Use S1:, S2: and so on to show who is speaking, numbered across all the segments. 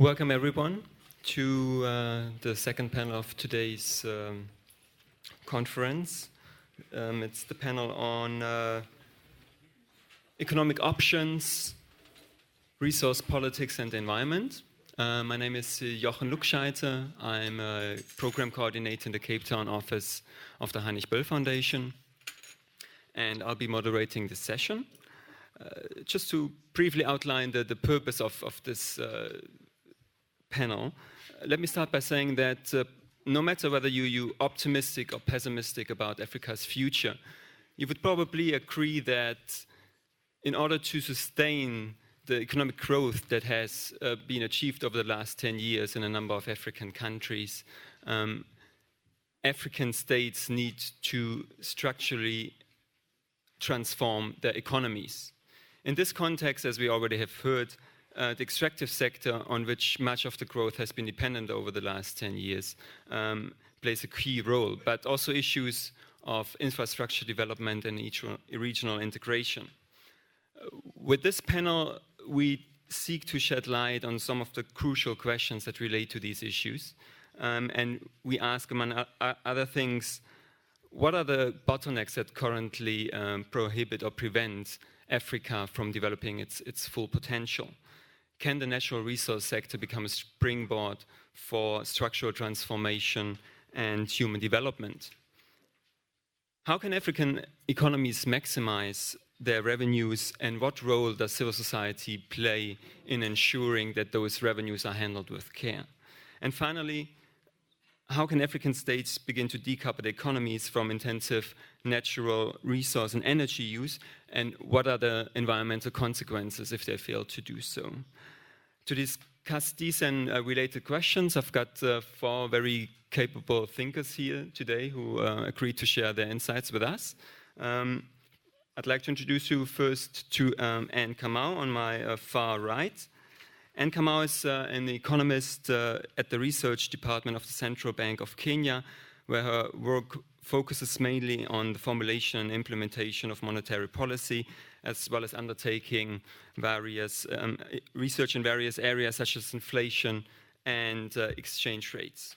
S1: Welcome everyone to the second panel of today's conference. It's the panel on economic options, resource politics and environment. My name is Jochen Luckscheiter. I'm a program coordinator in the Cape Town office of the Heinrich Böll Foundation, and I'll be moderating this session. Just to briefly outline the purpose of this panel, let me start by saying that no matter whether you're optimistic or pessimistic about Africa's future, you would probably agree that in order to sustain the economic growth that has been achieved over the last 10 years in a number of African countries, African states need to structurally transform their economies. In this context, as we already have heard, the extractive sector, on which much of the growth has been dependent over the last 10 years, plays a key role, but also issues of infrastructure development and regional integration. With this panel, we seek to shed light on some of the crucial questions that relate to these issues. And we ask, among other things, what are the bottlenecks that currently prohibit or prevent Africa from developing its full potential? Can the natural resource sector become a springboard for structural transformation and human development? How can African economies maximize their revenues, and what role does civil society play in ensuring that those revenues are handled with care? And finally, how can African states begin to decouple economies from intensive natural resource and energy use, and what are the environmental consequences if they fail to do so? To discuss these and related questions, I've got four very capable thinkers here today who agreed to share their insights with us. I'd like to introduce you first to Anne Kamau on my far right. Anne Kamau is an economist at the research department of the Central Bank of Kenya, where her work focuses mainly on the formulation and implementation of monetary policy, as well as undertaking various research in various areas such as inflation and exchange rates.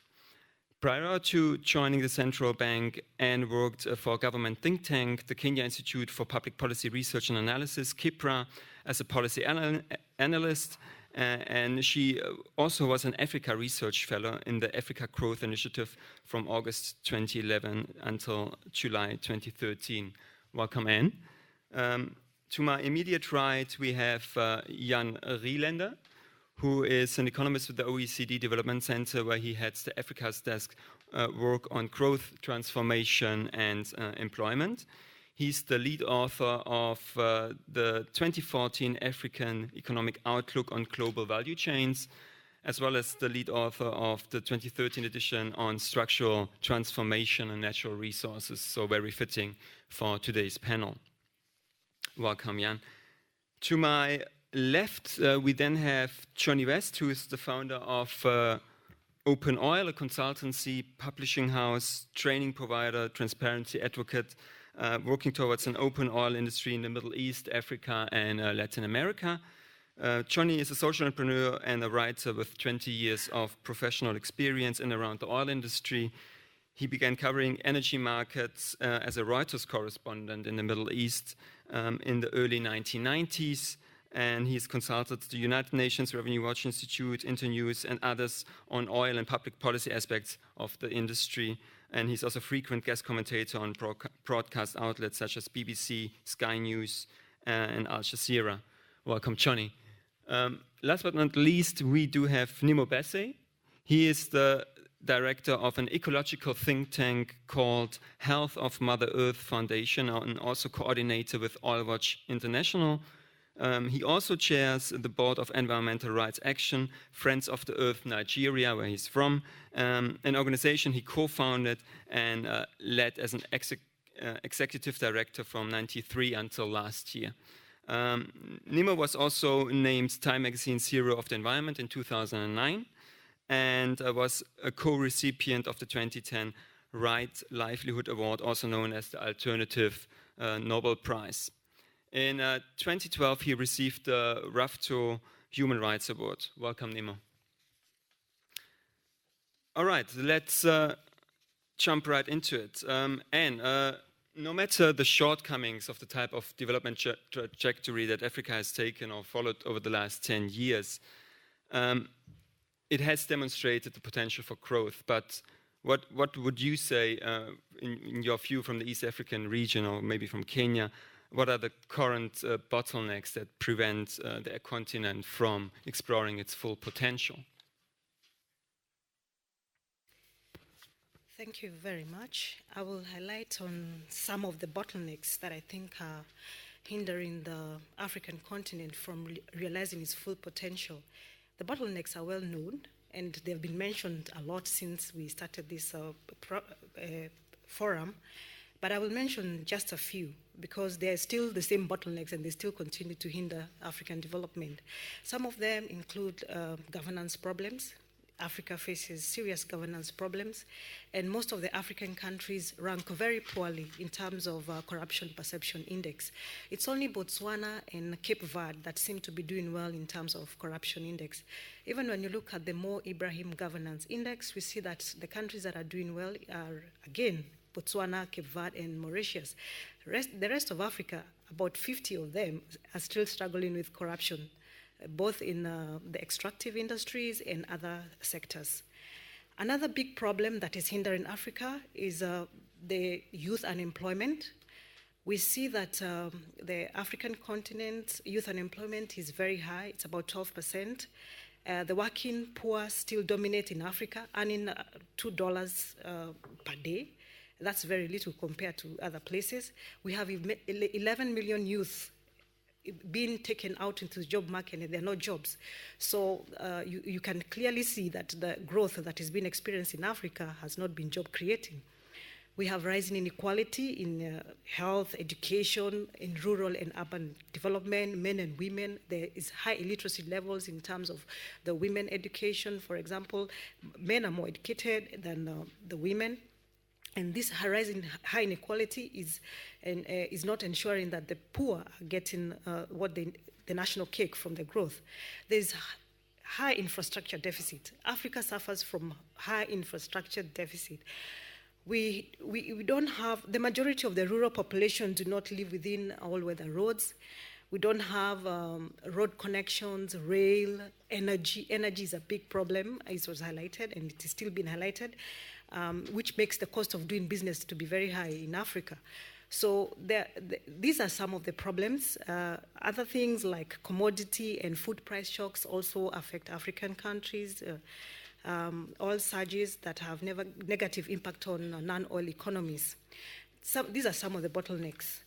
S1: Prior to joining the central bank, Anne worked for a government think tank, the Kenya Institute for Public Policy Research and Analysis, KIPRA, as a policy analyst. And she also was an Africa Research Fellow in the Africa Growth Initiative from August 2011 until July 2013. Welcome, Anne. To my immediate right, we have Jan Rielender, who is an economist with the OECD Development Center, where he heads the Africa's desk work on growth, transformation, and employment. He's the lead author of the 2014 African Economic Outlook on Global Value Chains, as well as the lead author of the 2013 edition on structural transformation and natural resources, so very fitting for today's panel. Welcome, Jan. To my left, we then have Johnny West, who is the founder of Open Oil, a consultancy, publishing house, training provider, transparency advocate, working towards an open oil industry in the Middle East, Africa, and Latin America. Johnny is a social entrepreneur and a writer with 20 years of professional experience in and around the oil industry. He began covering energy markets as a Reuters correspondent in the Middle East in the early 1990s. And he's consulted the United Nations Revenue Watch Institute, Internews, and others on oil and public policy aspects of the industry. And he's also a frequent guest commentator on broadcast outlets such as BBC, Sky News, and Al Jazeera. Welcome, Johnny. Last but not least, we do have Nimo Bassey. He is the director of an ecological think tank called Health of Mother Earth Foundation, and also coordinator with Oil Watch International. He also chairs the board of Environmental Rights Action, Friends of the Earth Nigeria, where he's from, an organization he co-founded and led as an executive director from 1993 until last year. Nimo was also named Time Magazine's Hero of the Environment in 2009 and was a co-recipient of the 2010 Right Livelihood Award, also known as the Alternative Nobel Prize. In 2012, he received the RAFTO Human Rights Award. Welcome, Nimo. All right, let's jump right into it. Anne, no matter the shortcomings of the type of development trajectory that Africa has taken or followed over the last 10 years, it has demonstrated the potential for growth. But what would you say, in your view from the East African region or maybe from Kenya, what are the current bottlenecks that prevent the continent from exploring its full potential?
S2: Thank you very much. I will highlight on some of the bottlenecks that I think are hindering the African continent from realizing its full potential. The bottlenecks are well known, and they've been mentioned a lot since we started this forum, but I will mention just a few because they're still the same bottlenecks and they still continue to hinder African development. Some of them include governance problems. Africa faces serious governance problems, and most of the African countries rank very poorly in terms of corruption perception index. It's only Botswana and Cape Verde that seem to be doing well in terms of corruption index. Even when you look at the Mo Ibrahim governance index, we see that the countries that are doing well are, again, Botswana, Cape Verde, and Mauritius. The rest of Africa, about 50 of them, are still struggling with corruption, both in the extractive industries and other sectors. Another big problem that is hindering Africa is the youth unemployment. We see that the African continent youth unemployment is very high. It's about 12%. The working poor still dominate in Africa, earning $2 per day. That's very little compared to other places. We have 11 million youth being taken out into the job market, and there are no jobs. So you can clearly see that the growth that is being experienced in Africa has not been job creating. We have rising inequality in health, education, in rural and urban development, men and women. There is high illiteracy levels in terms of the women education. For example, men are more educated than the women. And this rising high inequality is not ensuring that the poor are getting the national cake from the growth. There's high infrastructure deficit. Africa suffers from high infrastructure deficit. We don't have, the majority of the rural population do not live within all-weather roads. We don't have road connections, rail, energy. Energy is a big problem, as was highlighted, and it is still being highlighted. Which makes the cost of doing business to be very high in Africa. So these are some of the problems. Other things like commodity and food price shocks also affect African countries. Oil surges that have negative impact on non-oil economies. These are some of the bottlenecks.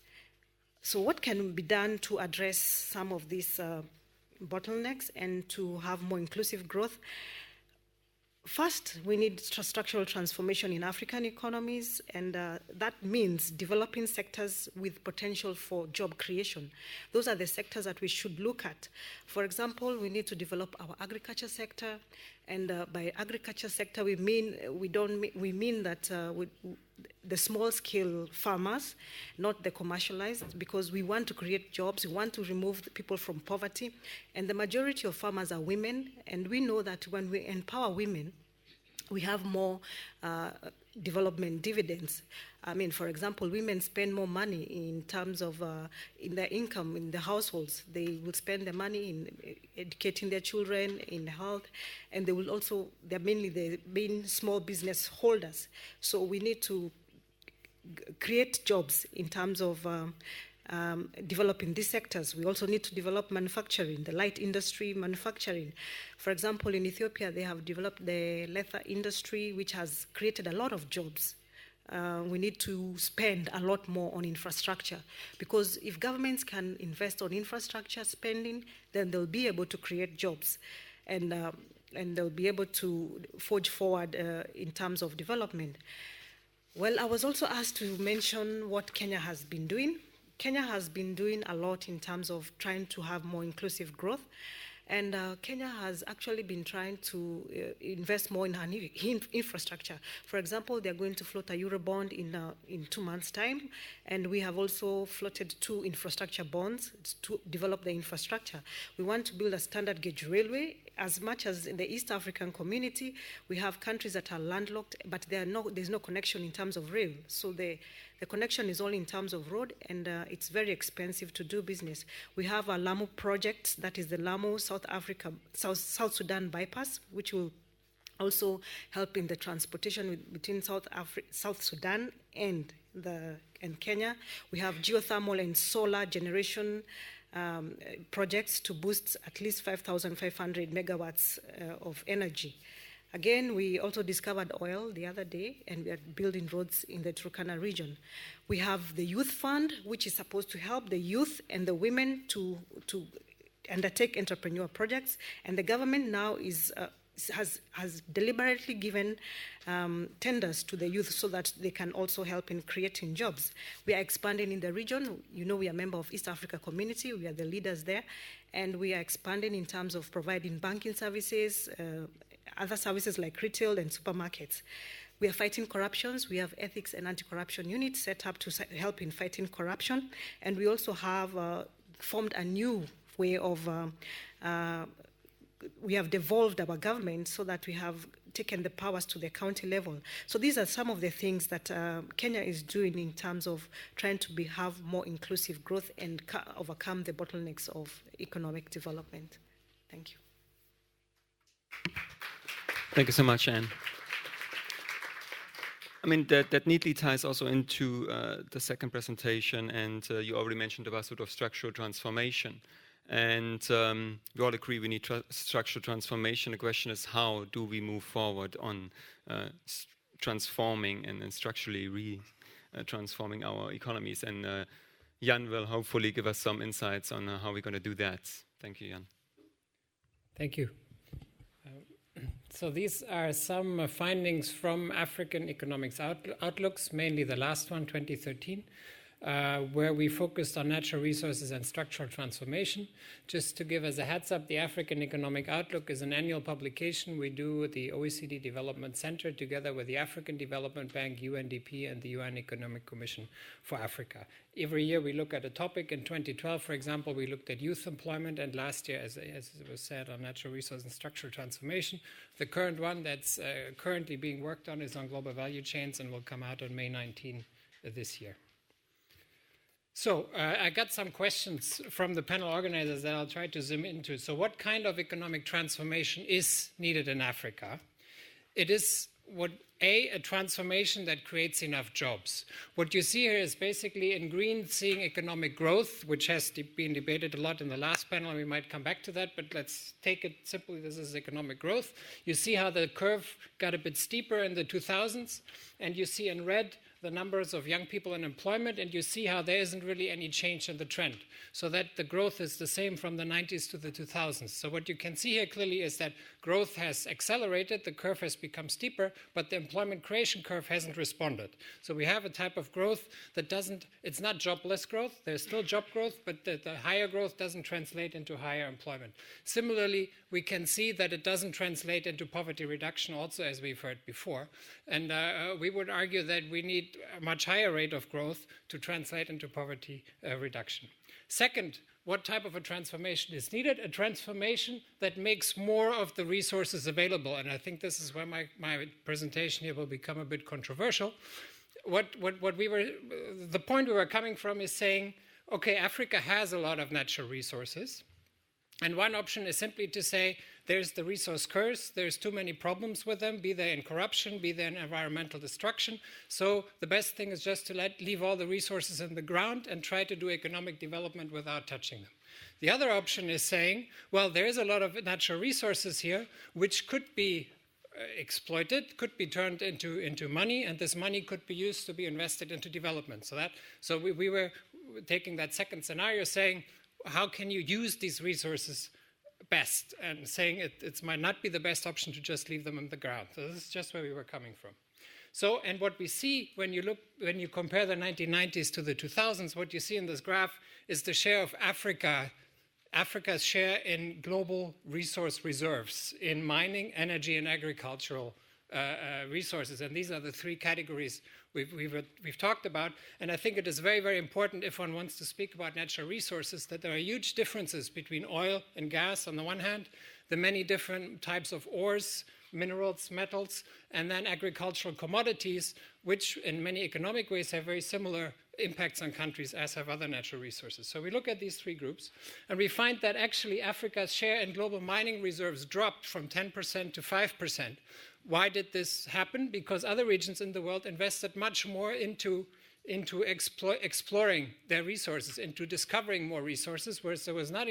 S2: So what can be done to address some of these bottlenecks and to have more inclusive growth? First, we need structural transformation in African economies, and that means developing sectors with potential for job creation. Those are the sectors that we should look at. For example, we need to develop our agriculture sector, and by agriculture sector we mean that the small-scale farmers, not the commercialized, because we want to create jobs, we want to remove people from poverty, and the majority of farmers are women, and we know that when we empower women, we have more development dividends. I mean, for example, women spend more money in terms of in their income in the households. They will spend their money in educating their children, in health, and they will also, they're mainly being small business holders. So we need to create jobs in terms of developing these sectors. We also need to develop manufacturing, the light industry manufacturing. For example, in Ethiopia, they have developed the leather industry, which has created a lot of jobs. We need to spend a lot more on infrastructure, because if governments can invest on infrastructure spending, then they'll be able to create jobs, and they'll be able to forge forward in terms of development. Well, I was also asked to mention what Kenya has been doing. Kenya has been doing a lot in terms of trying to have more inclusive growth. And Kenya has actually been trying to invest more in infrastructure. For example, they're going to float a Eurobond in 2 months' time. And we have also floated 2 infrastructure bonds to develop the infrastructure. We want to build a standard gauge railway as much as in the East African community, we have countries that are landlocked, but there's no connection in terms of rail. So the connection is only in terms of road, and it's very expensive to do business. We have a Lamu project, that is the Lamu South Sudan bypass, which will also help in the transportation between South Sudan and Kenya. We have geothermal and solar generation projects to boost at least 5,500 megawatts of energy. Again, we also discovered oil the other day, and we are building roads in the Turkana region. We have the Youth Fund, which is supposed to help the youth and the women to undertake entrepreneurial projects, and the government now has deliberately given tenders to the youth so that they can also help in creating jobs. We are expanding in the region. You know, we are a member of East Africa Community. We are the leaders there, and we are expanding in terms of providing banking services, other services like retail and supermarkets. We are fighting corruptions. We have ethics and anti-corruption units set up to help in fighting corruption, and we also have formed a new way of we have devolved our government so that we have taken the powers to the county level. So these are some of the things that Kenya is doing in terms of trying to have more inclusive growth and overcome the bottlenecks of economic development. Thank you.
S1: Thank you so much, Anne. I mean, that neatly ties also into the second presentation, and you already mentioned about sort of structural transformation. And we all agree we need structural transformation. The question is, how do we move forward on transforming and structurally transforming our economies? And Jan will hopefully give us some insights on how we're going to do that. Thank you, Jan.
S3: Thank you. So these are some findings from African Economics Outlooks, mainly the last one, 2013. Where we focused on natural resources and structural transformation. Just to give us a heads up, the African Economic Outlook is an annual publication we do with the OECD Development Center together with the African Development Bank, UNDP, and the UN Economic Commission for Africa. Every year we look at a topic. In 2012, for example, we looked at youth employment, and last year, as it was said, on natural resources and structural transformation. The current one that's currently being worked on is on global value chains and will come out on May 19 this year. So I got some questions from the panel organizers that I'll try to zoom into. So what kind of economic transformation is needed in Africa? It is a transformation that creates enough jobs. What you see here is basically in green seeing economic growth, which has been debated a lot in the last panel, and we might come back to that, but let's take it simply, this is economic growth. You see how the curve got a bit steeper in the 2000s, and you see in red the numbers of young people in employment, and you see how there isn't really any change in the trend. So that the growth is the same from the 90s to the 2000s. So what you can see here clearly is that growth has accelerated, the curve has become steeper, but the employment creation curve hasn't responded. So we have a type of growth that it's not jobless growth, there's still job growth, but the higher growth doesn't translate into higher employment. Similarly, we can see that it doesn't translate into poverty reduction also, as we've heard before. And we would argue that we need a much higher rate of growth to translate into poverty reduction. Second, what type of a transformation is needed? A transformation that makes more of the resources available. And I think this is where my presentation here will become a bit controversial. The point we were coming from is saying, okay, Africa has a lot of natural resources. And one option is simply to say, there's the resource curse, there's too many problems with them, be they in corruption, be they in environmental destruction. So the best thing is just to leave all the resources in the ground and try to do economic development without touching them. The other option is saying, well, there is a lot of natural resources here which could be exploited, could be turned into money, and this money could be used to be invested into development. So we were taking that second scenario, saying, how can you use these resources best, and saying it might not be the best option to just leave them in the ground. So this is just where we were coming from. So, and what we see when you compare the 1990s to the 2000s, what you see in this graph is the share of Africa's share in global resource reserves in mining, energy, and agricultural resources. And these are the three categories we've talked about. And I think it is very, very important if one wants to speak about natural resources that there are huge differences between oil and gas on the one hand, the many different types of ores, minerals, metals, and then agricultural commodities, which in many economic ways have very similar impacts on countries as have other natural resources. So we look at these three groups, and we find that actually Africa's share in global mining reserves dropped from 10% to 5%. Why did this happen? Because other regions in the world invested much more into exploring their resources, into discovering more resources, whereas there was not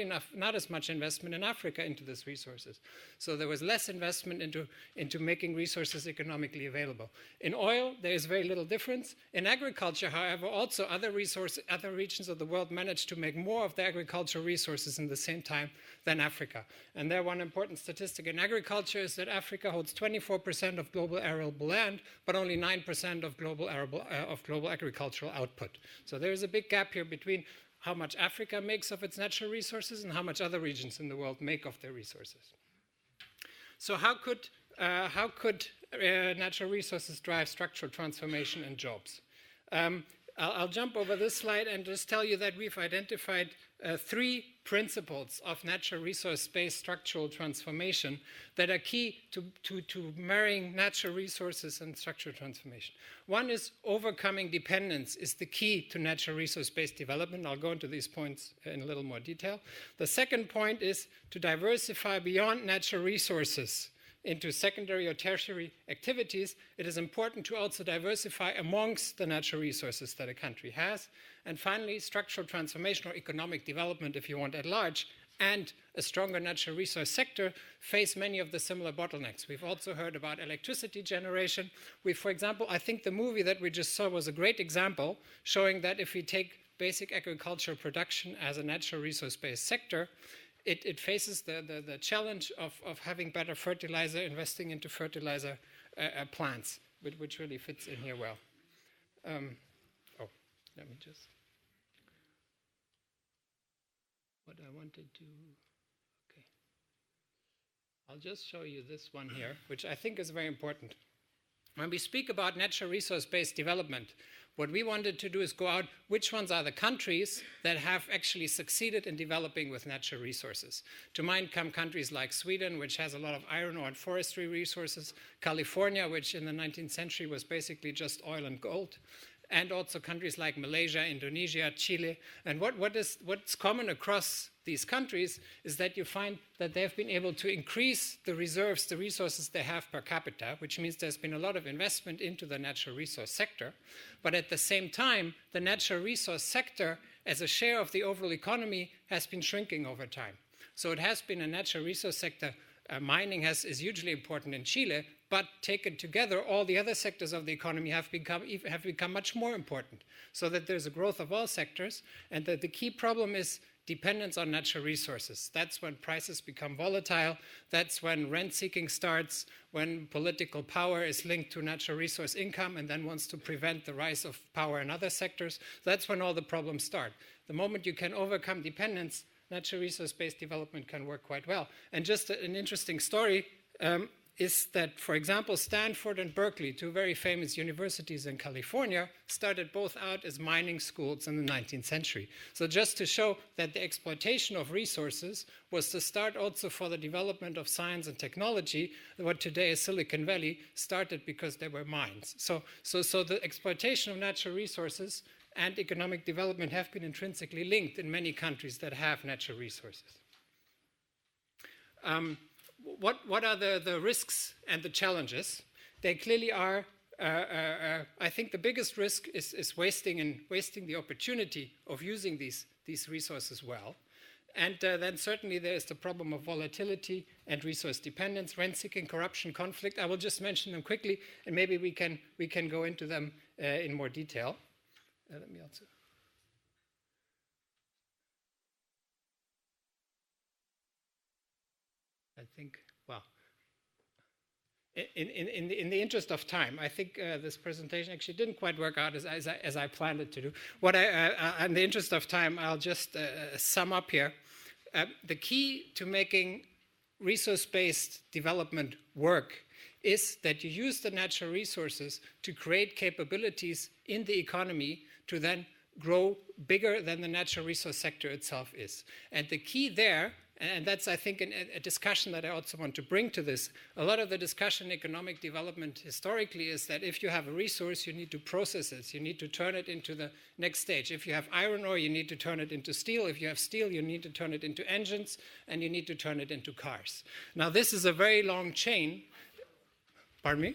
S3: as much investment in Africa into these resources. So there was less investment into making resources economically available. In oil, there is very little difference. In agriculture, however, also other regions of the world managed to make more of their agricultural resources in the same time than Africa. And there, one important statistic in agriculture is that Africa holds 24% of global arable land, but only 9% of global agricultural output. So there is a big gap here between how much Africa makes of its natural resources and how much other regions in the world make of their resources. So how could natural resources drive structural transformation and jobs? I'll jump over this slide and just tell you that we've identified three principles of natural resource-based structural transformation that are key to marrying natural resources and structural transformation. One is overcoming dependence is the key to natural resource-based development. I'll go into these points in a little more detail. The second point is to diversify beyond natural resources into secondary or tertiary activities. It is important to also diversify amongst the natural resources that a country has. And finally, structural transformation or economic development, if you want at large, and a stronger natural resource sector face many of the similar bottlenecks. We've also heard about electricity generation. For example, I think the movie that we just saw was a great example showing that if we take basic agricultural production as a natural resource-based sector, it faces the challenge of having better fertilizer, investing into fertilizer plants, which really fits in here well. Let me just... What I wanted to... Okay. I'll just show you this one here, which I think is very important. When we speak about natural resource-based development, what we wanted to do is go out, which ones are the countries that have actually succeeded in developing with natural resources. To mind come countries like Sweden, which has a lot of iron ore and forestry resources, California, which in the 19th century was basically just oil and gold, and also countries like Malaysia, Indonesia, Chile. And what's common across these countries is that you find that they've been able to increase the reserves, the resources they have per capita, which means there's been a lot of investment into the natural resource sector. But at the same time, the natural resource sector as a share of the overall economy has been shrinking over time. So it has been a natural resource sector. Mining is hugely important in Chile, but taken together, all the other sectors of the economy have become much more important, so that there's a growth of all sectors, and that the key problem is dependence on natural resources. That's when prices become volatile, that's when rent seeking starts, when political power is linked to natural resource income and then wants to prevent the rise of power in other sectors. That's when all the problems start. The moment you can overcome dependence, natural resource-based development can work quite well. And just an interesting story is that, for example, Stanford and Berkeley, two very famous universities in California, started both out as mining schools in the 19th century. So just to show that the exploitation of resources was the start also for the development of science and technology. What today is Silicon Valley started because there were mines. So the exploitation of natural resources and economic development have been intrinsically linked in many countries that have natural resources. What are the risks and the challenges? They clearly are, I think the biggest risk is wasting the opportunity of using these resources well. And then certainly there is the problem of volatility and resource dependence, rent-seeking, corruption, conflict. I will just mention them quickly, and maybe we can go into them in more detail. Let me also... I think, well, in the interest of time, I think this presentation actually didn't quite work out as I planned it to do. In the interest of time, I'll just sum up here. The key to making resource-based development work is that you use the natural resources to create capabilities in the economy to then grow bigger than the natural resource sector itself is. And the key there, and that's, I think, a discussion that I also want to bring to this, a lot of the discussion in economic development historically is that if you have a resource, you need to process it. You need to turn it into the next stage. If you have iron ore, you need to turn it into steel. If you have steel, you need to turn it into engines, and you need to turn it into cars. Now, this is a very long chain. Pardon me?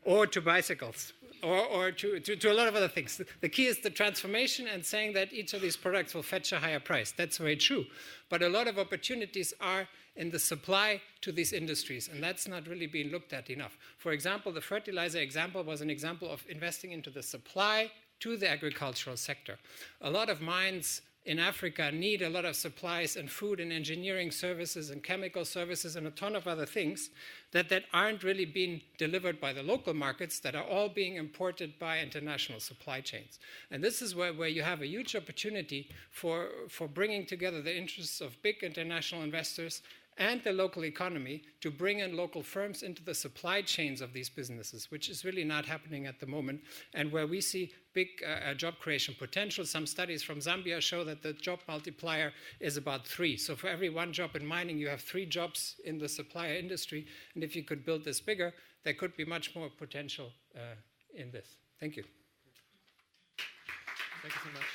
S3: Or to bicycles. Or to a lot of other things. The key is the transformation and saying that each of these products will fetch a higher price. That's very true. But a lot of opportunities are in the supply to these industries, and that's not really being looked at enough. For example, the fertilizer example was an example of investing into the supply to the agricultural sector. A lot of mines in Africa need a lot of supplies and food and engineering services and chemical services and a ton of other things that aren't really being delivered by the local markets, that are all being imported by international supply chains. And this is where you have a huge opportunity for bringing together the interests of big international investors and the local economy to bring in local firms into the supply chains of these businesses, which is really not happening at the moment, and where we see big job creation potential. Some studies from Zambia show that the job multiplier is about 3. So for every 1 job in mining, you have 3 jobs in the supplier industry. And if you could build this bigger, there could be much more potential in this. Thank you.
S1: Thank you so much.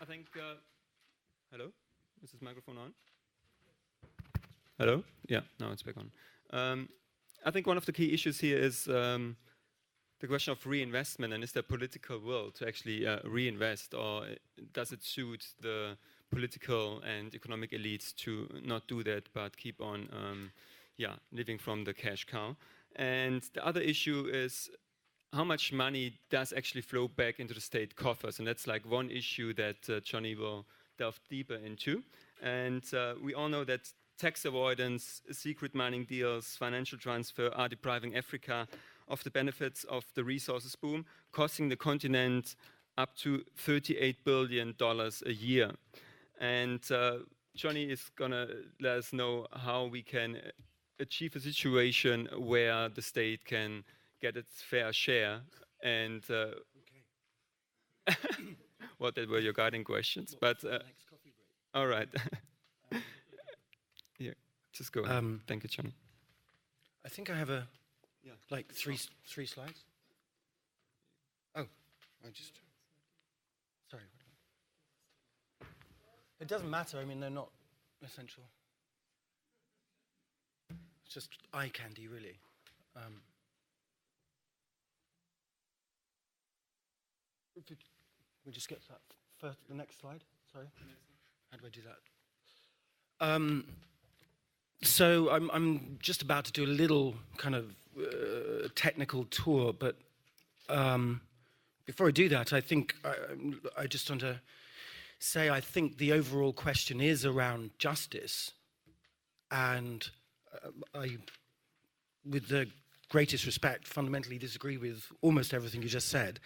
S1: I think, hello? Is this microphone on? Hello? Yeah, now it's back on. I think one of the key issues here is the question of reinvestment, and is there political will to actually reinvest, or does it suit the political and economic elites to not do that but keep on living from the cash cow? And the other issue is how much money does actually flow back into the state coffers, and that's like one issue that Johnny will delve deeper into. And we all know that tax avoidance, secret mining deals, financial transfer are depriving Africa of the benefits of the resources boom, costing the continent up to $38 billion a year. And Johnny is going to let us know how we can achieve a situation where the state can get its fair share. And well, that were your guiding questions. But all right. Yeah, just go ahead. Thank you, Johnny.
S4: I think I have like three slides. Oh, sorry. It doesn't matter. I mean, they're not essential. It's just eye candy, really. We just get to that first, the next slide. Sorry. How do I do that? So I'm just about to do a little kind of technical tour, but before I do that, I think I just want to say I think the overall question is around justice, and I, with the greatest respect, fundamentally disagree with almost everything you just said.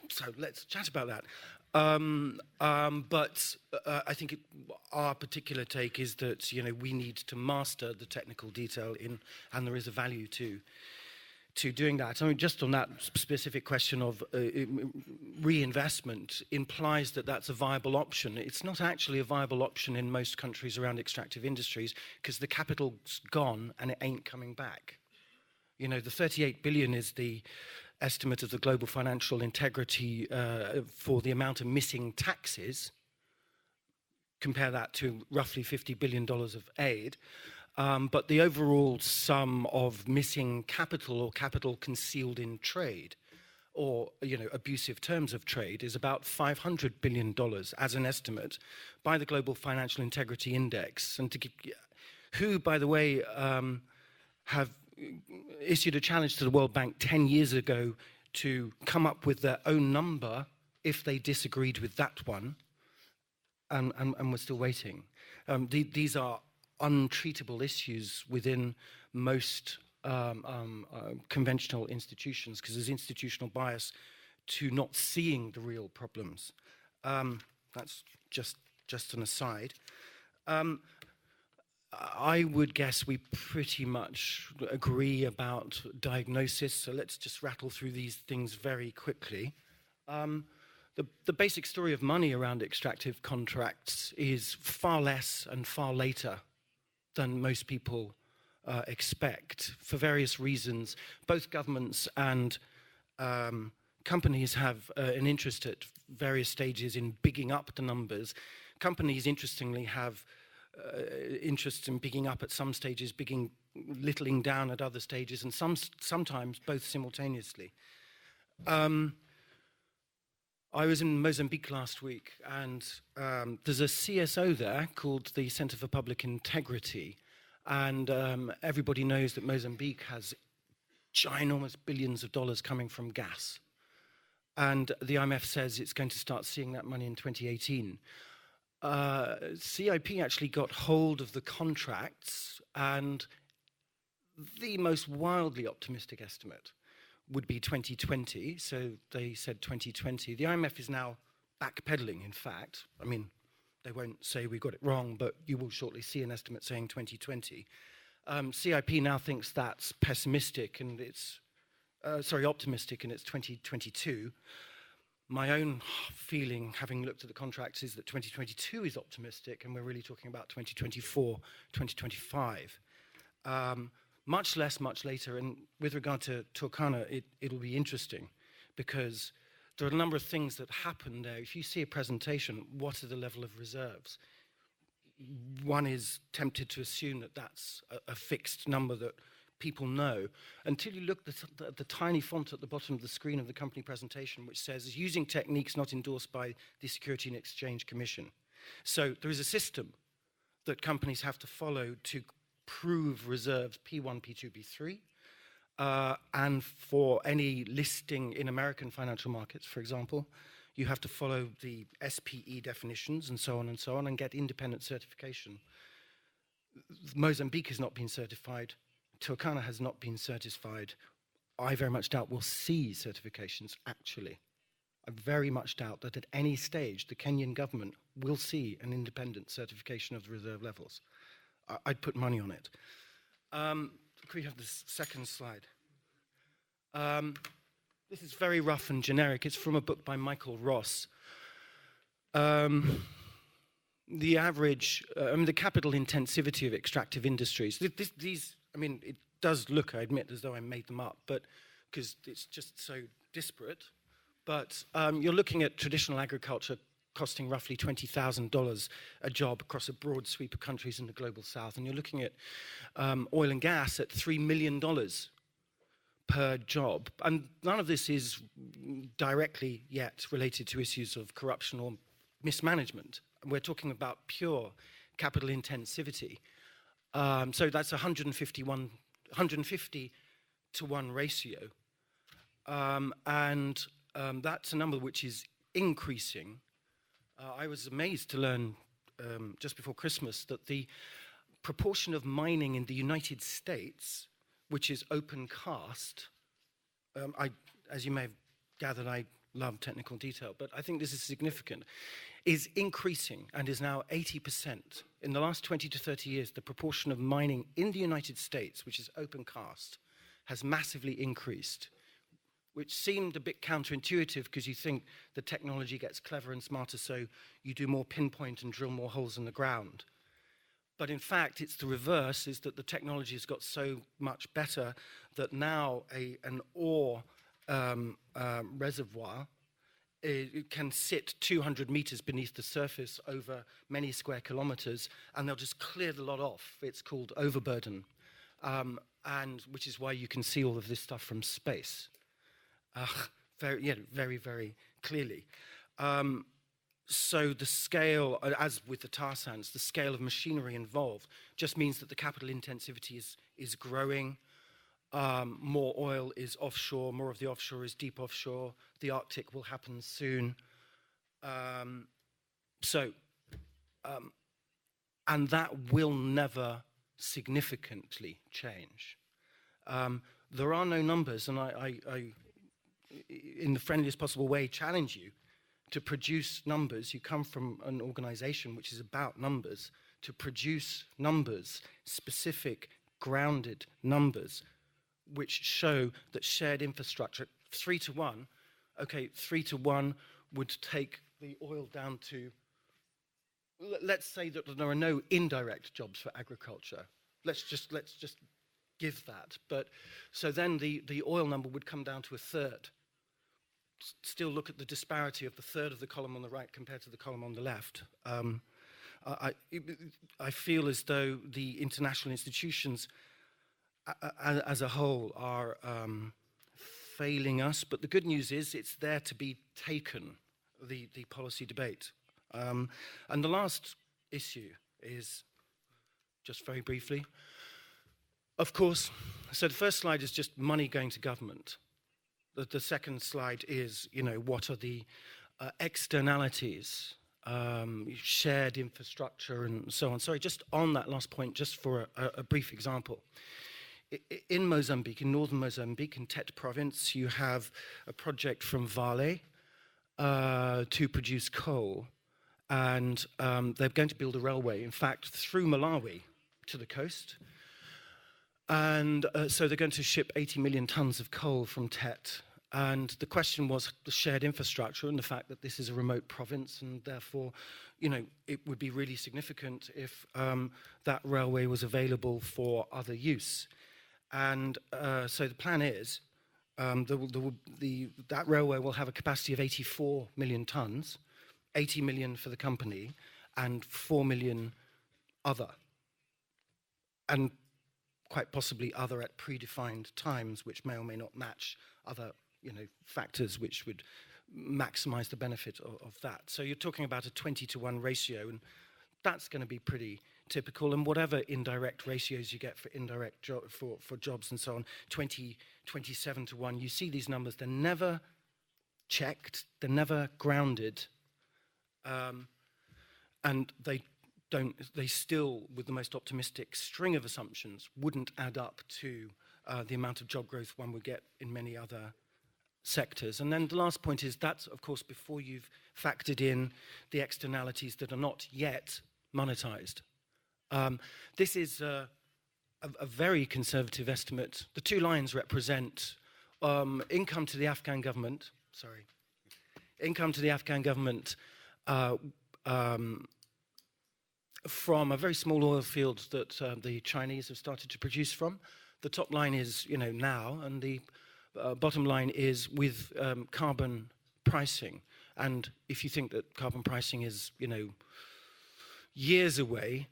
S4: So let's chat about that. But I think our particular take is that we need to master the technical detail and there is a value to doing that. I mean, just on that specific question of reinvestment implies that that's a viable option. It's not actually a viable option in most countries around extractive industries because the capital's gone and it ain't coming back. The 38 billion is the estimate of the global financial integrity for the amount of missing taxes. Compare that to roughly $50 billion of aid. But the overall sum of missing capital or capital concealed in trade or abusive terms of trade is about $500 billion as an estimate by the Global Financial Integrity Index. And who, by the way, have issued a challenge to the World Bank 10 years ago to come up with their own number if they disagreed with that one, and we're still waiting. These are untreatable issues within most conventional institutions because there's institutional bias to not seeing the real problems. That's just just an aside. I would guess we pretty much agree about diagnosis, so let's just rattle through these things very quickly. The basic story of money around extractive contracts is far less and far later than most people expect, for various reasons. Both governments and companies have an interest at various stages in bigging up the numbers. Companies, interestingly, have interest in bigging up at some stages, littling down at other stages, and sometimes both simultaneously. I was in Mozambique last week, and there's a CSO there called the Center for Public Integrity, and everybody knows that Mozambique has ginormous billions of dollars coming from gas. And the IMF says it's going to start seeing that money in 2018. CIP actually got hold of the contracts, and the most wildly optimistic estimate would be 2020. So they said 2020. The IMF is now backpedaling, in fact. I mean, they won't say we got it wrong, but you will shortly see an estimate saying 2020. CIP now thinks that's pessimistic, and it's optimistic, and it's 2022. My own feeling, having looked at the contracts, is that 2022 is optimistic, and we're really talking about 2024, 2025. Much less, much later. And with regard to Turkana, it'll be interesting, because there are a number of things that happen there. If you see a presentation, what are the level of reserves? One is tempted to assume that that's a fixed number that people know, until you look at the tiny font at the bottom of the screen of the company presentation, which says, using techniques not endorsed by the Security and Exchange Commission. So there is a system that companies have to follow to prove reserves P1, P2, P3. And for any listing in American financial markets, for example, you have to follow the SPE definitions and so on and get independent certification. Mozambique has not been certified. Turkana has not been certified. I very much doubt we'll see certifications, actually. I very much doubt that at any stage the Kenyan government will see an independent certification of the reserve levels. I'd put money on it. Could we have the second slide? This is very rough and generic. It's from a book by Michael Ross. The average, the capital intensivity of extractive industries, it does look, I admit, as though I made them up, but because it's just so disparate. But you're looking at traditional agriculture costing roughly $20,000 a job across a broad sweep of countries in the global south. And you're looking at oil and gas at $3 million per job. And none of this is directly yet related to issues of corruption or mismanagement. We're talking about pure capital intensivity. So that's 150 to 1 ratio. That's a number which is increasing. I was amazed to learn just before Christmas that the proportion of mining in the United States, which is open cast, as you may have gathered, I love technical detail, but I think this is significant, is increasing and is now 80%. In the last 20 to 30 years, the proportion of mining in the United States, which is open cast, has massively increased, which seemed a bit counterintuitive because you think the technology gets clever and smarter, so you do more pinpoint and drill more holes in the ground. But in fact, it's the reverse, is that the technology has got so much better that now an ore reservoir, it can sit 200 meters beneath the surface over many square kilometers, and they'll just clear the lot off. It's called overburden, and which is why you can see all of this stuff from space. Very, very clearly. So the scale, as with the tar sands, the scale of machinery involved just means that the capital intensivity is growing. More oil is offshore, more of the offshore is deep offshore. The Arctic will happen soon. And that will never significantly change. There are no numbers, and I in the friendliest possible way, challenge you to produce numbers. You come from an organization which is about numbers, to produce numbers, specific, grounded numbers, which show that shared infrastructure, 3 to 1, okay, 3 to 1 would take the oil down to, let's say that there are no indirect jobs for agriculture. Let's just give that. But so then the oil number would come down to a third. Still look at the disparity of the third of the column on the right compared to the column on the left. I feel as though the international institutions as a whole are failing us, but the good news is it's there to be taken, the policy debate. And the last issue is, just very briefly, of course, so the first slide is just money going to government. The second slide is, what are the externalities, shared infrastructure and so on. Sorry, just on that last point, just for a brief example. In Mozambique, in northern Mozambique, in Tete province, you have a project from Vale to produce coal. And they're going to build a railway, in fact, through Malawi to the coast. And so they're going to ship 80 million tons of coal from Tete. And the question was the shared infrastructure and the fact that this is a remote province, and therefore, it would be really significant if that railway was available for other use. And so the plan is that railway will have a capacity of 84 million tons, 80 million for the company, and 4 million other. And quite possibly other at predefined times, which may or may not match other factors which would maximize the benefit of that. So you're talking about a 20 to 1 ratio, and that's going to be pretty typical. And whatever indirect ratios you get for indirect for jobs and so on, 27 to 1, you see these numbers, they're never checked, they're never grounded, and they still, with the most optimistic string of assumptions, wouldn't add up to the amount of job growth one would get in many other sectors. And then the last point is that's, of course, before you've factored in the externalities that are not yet monetized. This is a very conservative estimate. The two lines represent income to the Afghan government, from a very small oil field that the Chinese have started to produce from. The top line is, now, and the bottom line is with carbon pricing. And if you think that carbon pricing is, years away,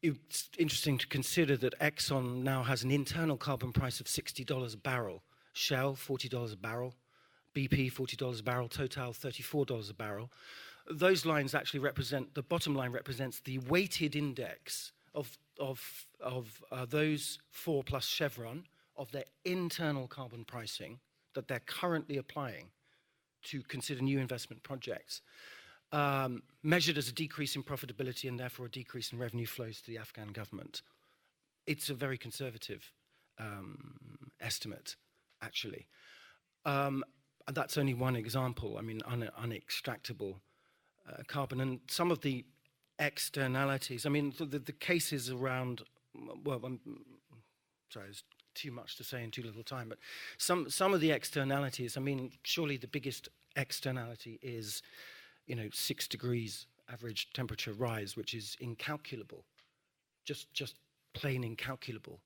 S4: it's interesting to consider that Exxon now has an internal carbon price of $60 a barrel, Shell $40 a barrel, BP $40 a barrel, Total $34 a barrel. Those lines actually represent, the bottom line represents the weighted index of those four plus Chevron of their internal carbon pricing that they're currently applying to consider new investment projects, measured as a decrease in profitability and therefore a decrease in revenue flows to the Afghan government. It's a very conservative estimate, actually. And that's only one example, unextractable carbon. And some of the externalities, the cases around, it's too much to say in too little time, but some of the externalities, surely the biggest externality is, 6 degrees average temperature rise, which is incalculable, just plain incalculable.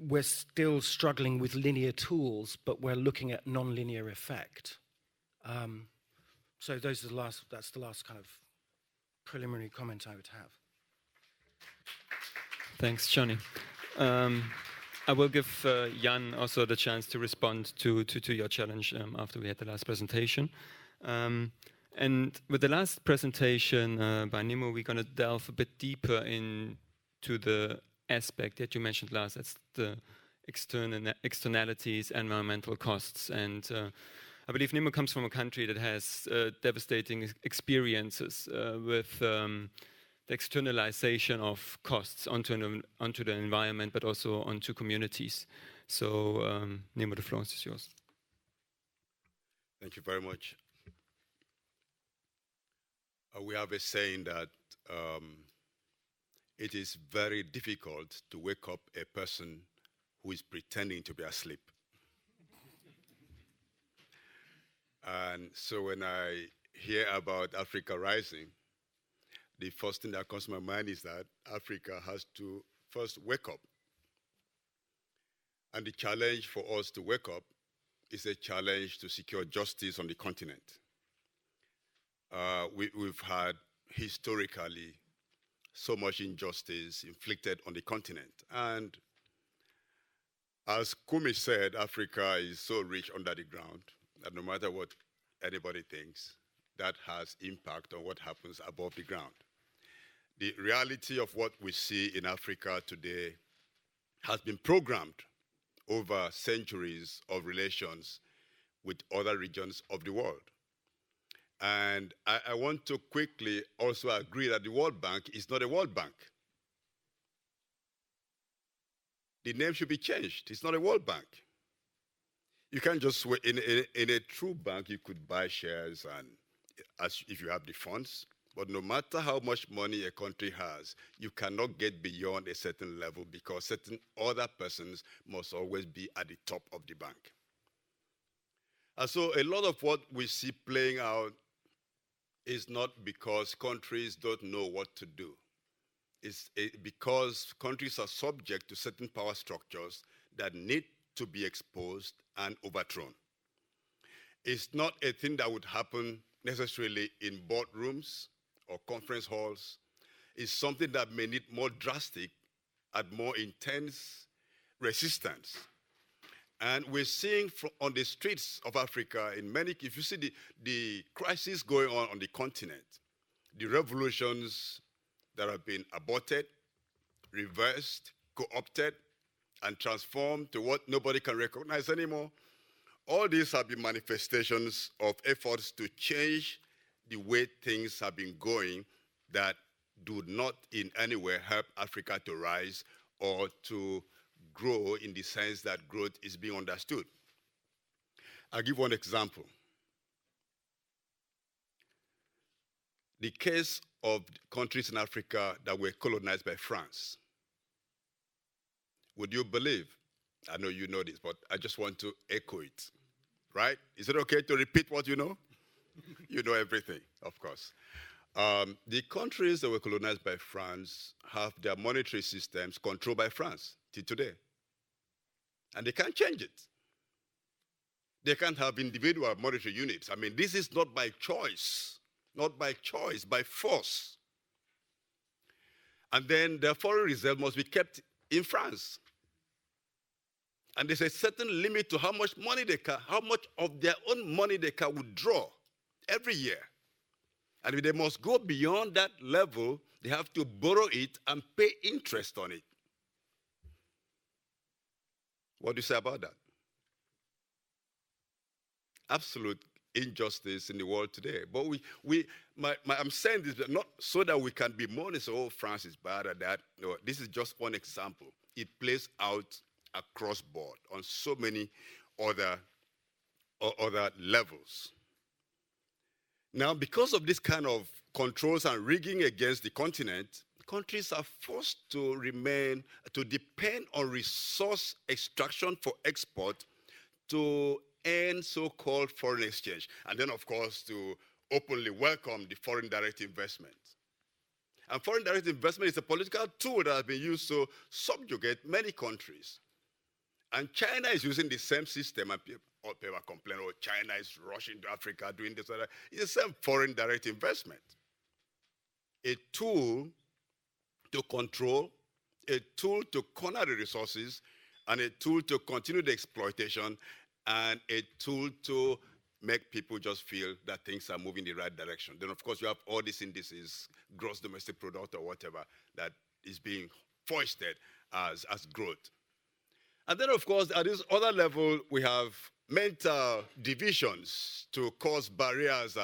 S4: We're still struggling with linear tools, but we're looking at non-linear effect. So that's the last kind of preliminary comment I would have.
S1: Thanks, Johnny. I will give Jan also the chance to respond to your challenge after we had the last presentation. And with the last presentation by Nimo, we're going to delve a bit deeper into the aspect that you mentioned last. That's the externalities, environmental costs. And I believe Nimo comes from a country that has devastating experiences with the externalization of costs onto the environment, but also onto communities. So, Nemo, the floor is yours.
S5: Thank you very much. We have a saying that it is very difficult to wake up a person who is pretending to be asleep. And so when I hear about Africa rising, the first thing that comes to my mind is that Africa has to first wake up. And the challenge for us to wake up is a challenge to secure justice on the continent. We've had historically so much injustice inflicted on the continent. And as Kumi said, Africa is so rich under the ground that no matter what anybody thinks, that has impact on what happens above the ground. The reality of what we see in Africa today has been programmed over centuries of relations with other regions of the world. And I want to quickly also agree that the World Bank is not a World Bank. The name should be changed. It's not a World Bank. You can't just, in a true bank, you could buy shares and if you have the funds, but no matter how much money a country has, you cannot get beyond a certain level because certain other persons must always be at the top of the bank. And so a lot of what we see playing out is not because countries don't know what to do. It's because countries are subject to certain power structures that need to be exposed and overthrown. It's not a thing that would happen necessarily in boardrooms or conference halls. It's something that may need more drastic and more intense resistance. And we're seeing on the streets of Africa, if you see the crisis going on the continent, the revolutions that have been aborted, reversed, co-opted, and transformed to what nobody can recognize anymore, all these have been manifestations of efforts to change the way things have been going that do not in any way help Africa to rise or to grow in the sense that growth is being understood. I'll give one example. The case of countries in Africa that were colonized by France. Would you believe? I know you know this, but I just want to echo it, right? Is it okay to repeat what you know? You know everything, of course. The countries that were colonized by France have their monetary systems controlled by France till today. And they can't change it. They can't have individual monetary units. I mean, this is not by choice, by force. And then the foreign reserve must be kept in France. And there's a certain limit to how much of their own money they can withdraw every year. And if they must go beyond that level, they have to borrow it and pay interest on it. What do you say about that? Absolute injustice in the world today. But I'm saying this not so that we can be mourning, so, oh, France is bad at that. No, this is just one example. It plays out across board on so many other levels. Now, because of this kind of controls and rigging against the continent, countries are forced to depend on resource extraction for export to earn so-called foreign exchange. And then, of course, to openly welcome the foreign direct investment. And foreign direct investment is a political tool that has been used to subjugate many countries. And China is using the same system, and people complain, oh, China is rushing to Africa, doing this or that. It's the same foreign direct investment. A tool to control, a tool to corner the resources, and a tool to continue the exploitation, and a tool to make people just feel that things are moving in the right direction. Then, of course, you have all these indices, gross domestic product or whatever, that is being foisted as growth. And then, of course, at this other level, we have mental divisions to cause barriers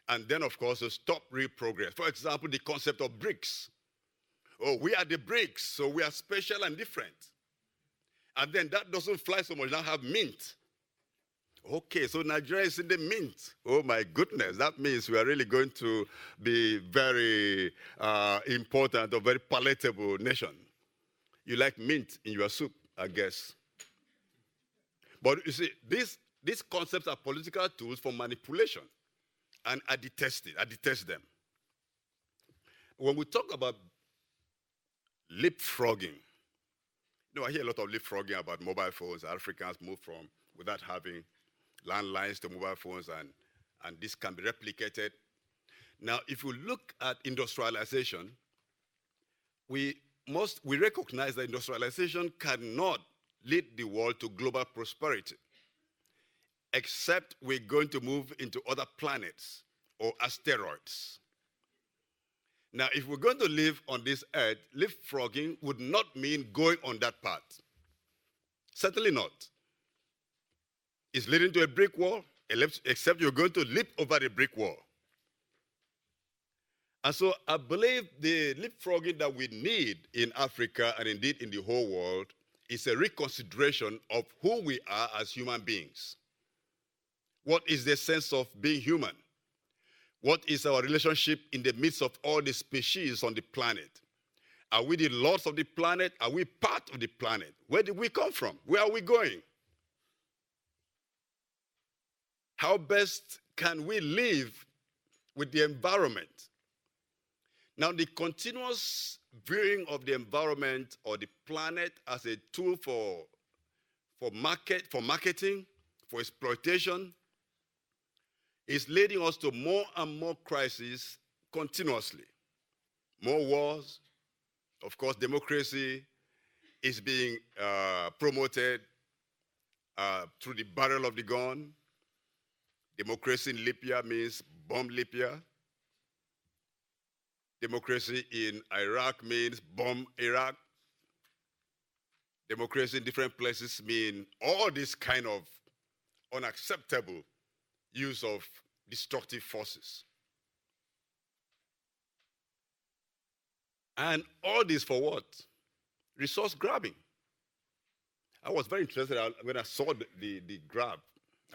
S5: and then, of course, to stop real progress. For example, the concept of BRICS. Oh, we are the BRICS, so we are special and different. And then that doesn't fly so much. Now have mint. Okay, so Nigeria is in the mint. Oh my goodness, that means we are really going to be very important or very palatable nation. You like mint in your soup, I guess. But you see, these concepts are political tools for manipulation. And I detest it. I detest them. When we talk about leapfrogging, I hear a lot of leapfrogging about mobile phones. Africans move from without having landlines to mobile phones, and this can be replicated. Now, if you look at industrialization, we recognize that industrialization cannot lead the world to global prosperity, except we're going to move into other planets or asteroids. Now, if we're going to live on this earth, leapfrogging would not mean going on that path. Certainly not. It's leading to a brick wall, except you're going to leap over the brick wall. And so I believe the leapfrogging that we need in Africa and indeed in the whole world is a reconsideration of who we are as human beings. What is the sense of being human? What is our relationship in the midst of all the species on the planet? Are we the lords of the planet? Are we part of the planet? Where did we come from? Where are we going? How best can we live with the environment? Now, the continuous viewing of the environment or the planet as a tool for marketing, for exploitation, is leading us to more and more crises continuously. More wars. Of course, democracy is being promoted through the barrel of the gun. Democracy in Libya means bomb Libya. Democracy in Iraq means bomb Iraq. Democracy in different places mean all this kind of unacceptable use of destructive forces. And all this for what? Resource grabbing. I was very interested when I saw the grab.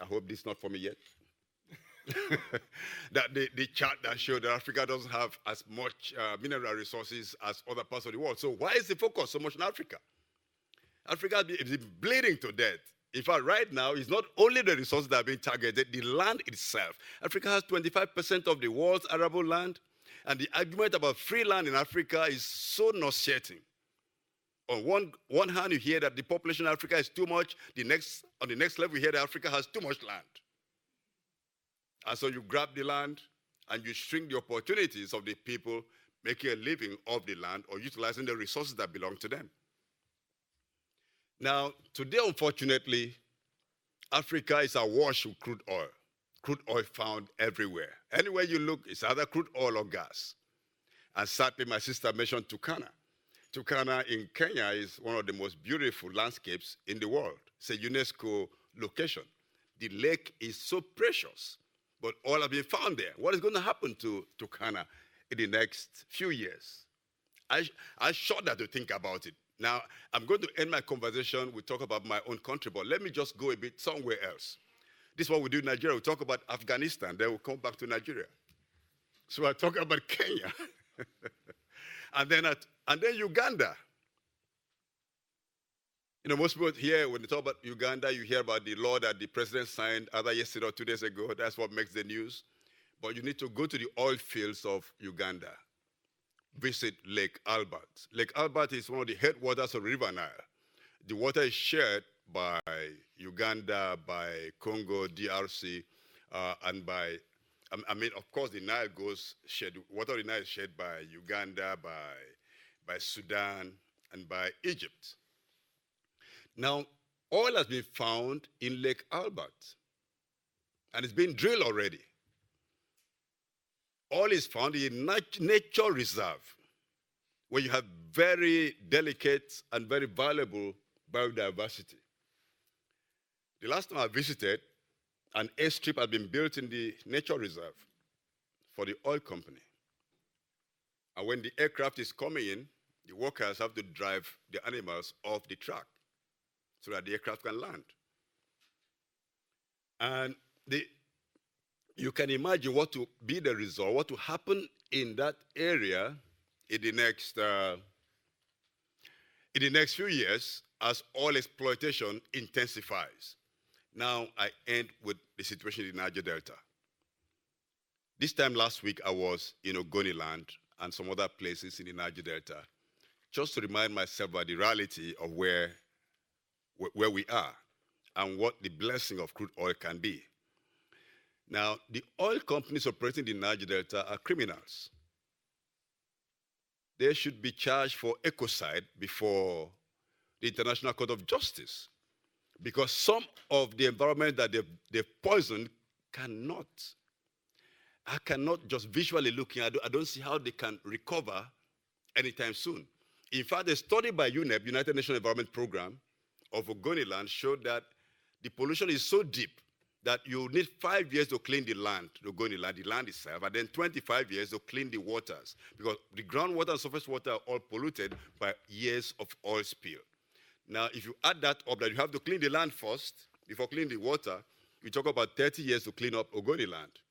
S5: I hope this is not for me yet. That the chart that showed that Africa doesn't have as much mineral resources as other parts of the world. So why is the focus so much on Africa? Africa is bleeding to death. In fact, right now, it's not only the resources that are being targeted, the land itself. Africa has 25% of the world's arable land, and the argument about free land in Africa is so nauseating. On one hand, you hear that the population in Africa is too much. On the next level, you hear that Africa has too much land. And so you grab the land and you shrink the opportunities of the people making a living off the land or utilizing the resources that belong to them. Now, today, unfortunately, Africa is awash with crude oil. Crude oil found everywhere. Anywhere you look, it's either crude oil or gas. And sadly, my sister mentioned Turkana. Turkana in Kenya is one of the most beautiful landscapes in the world. It's a UNESCO location. The lake is so precious, but oil has been found there. What is going to happen to Turkana in the next few years? I shudder to think about it. Now, I'm going to end my conversation. We'll talk about my own country, but let me just go a bit somewhere else. This is what we do in Nigeria. We talk about Afghanistan, then we'll come back to Nigeria. So I talk about Kenya. and then Uganda. Most people here, when they talk about Uganda, you hear about the law that the president signed either yesterday or 2 days ago. That's what makes the news. But you need to go to the oil fields of Uganda. Visit Lake Albert. Lake Albert is one of the headwaters of River Nile. The water is shared by Uganda, by Congo, DRC, and by, of course, the Nile water of the Nile is shared by Uganda, by Sudan, and by Egypt. Now, oil has been found in Lake Albert, and it's been drilled already. Oil is found in a nature reserve, where you have very delicate and very valuable biodiversity. The last time I visited, an airstrip had been built in the nature reserve. for the oil company. And when the aircraft is coming in, the workers have to drive the animals off the track so that the aircraft can land. And you can imagine what to be the result, what to happen in that area in the next few years as oil exploitation intensifies. Now I end with the situation in the Niger Delta. This time last week I was in Ogoniland and some other places in the Niger Delta, just to remind myself about the reality of where we are and what the blessing of crude oil can be. Now, the oil companies operating in the Niger Delta are criminals. They should be charged for ecocide before the International Court of Justice, because some of the environment that they've poisoned I cannot just visually looking, I don't see how they can recover anytime soon. In fact, a study by UNEP, United Nations Environment Programme, of Ogoniland showed that the pollution is so deep that you need 5 years to clean the land, the Ogoniland, the land itself, and then 25 years to clean the waters, because the groundwater and surface water are all polluted by years of oil spill. Now, if you add that up, that you have to clean the land first before cleaning the water, we talk about 30 years to clean up Ogoniland.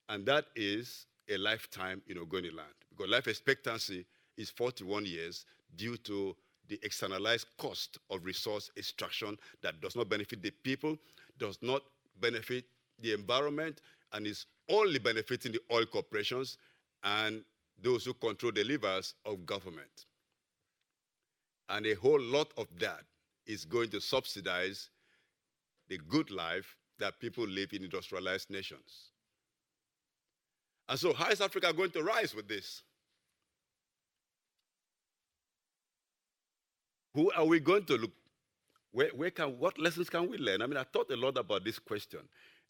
S5: And that is a lifetime in Ogoniland, because life expectancy is 41 years due to the externalized cost of resource extraction that does not benefit the people, does not benefit the environment, and is only benefiting the oil corporations and those who control the levers of government. And a whole lot of that is going to subsidize the good life that people live in industrialized nations. And so how is Africa going to rise with this? Who are we going to look? What lessons can we learn? I mean, I thought a lot about this question,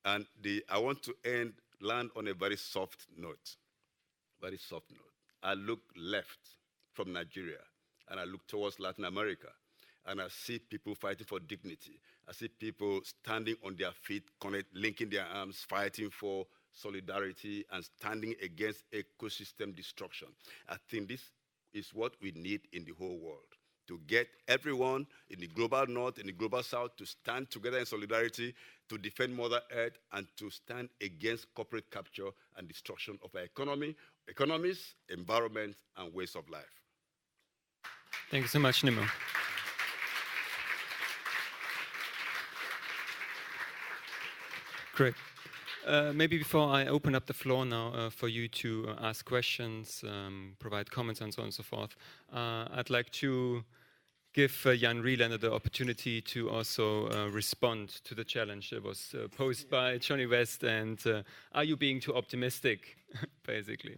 S5: and I want to land on a very soft note. Very soft note. I look left from Nigeria, and I look towards Latin America, and I see people fighting for dignity. I see people standing on their feet, linking their arms, fighting for solidarity and standing against ecosystem destruction. I think this is what we need in the whole world, to get everyone in the global north, in the global south, to stand together in solidarity, to defend Mother Earth, and to stand against corporate capture and destruction of our economies, environment, and ways of life.
S1: Thank you so much, Nimo. Great. Maybe before I open up the floor now for you to ask questions, provide comments, and so on and so forth, I'd like to give Jan Rielander the opportunity to also respond to the challenge that was posed by Johnny West. And are you being too optimistic, basically?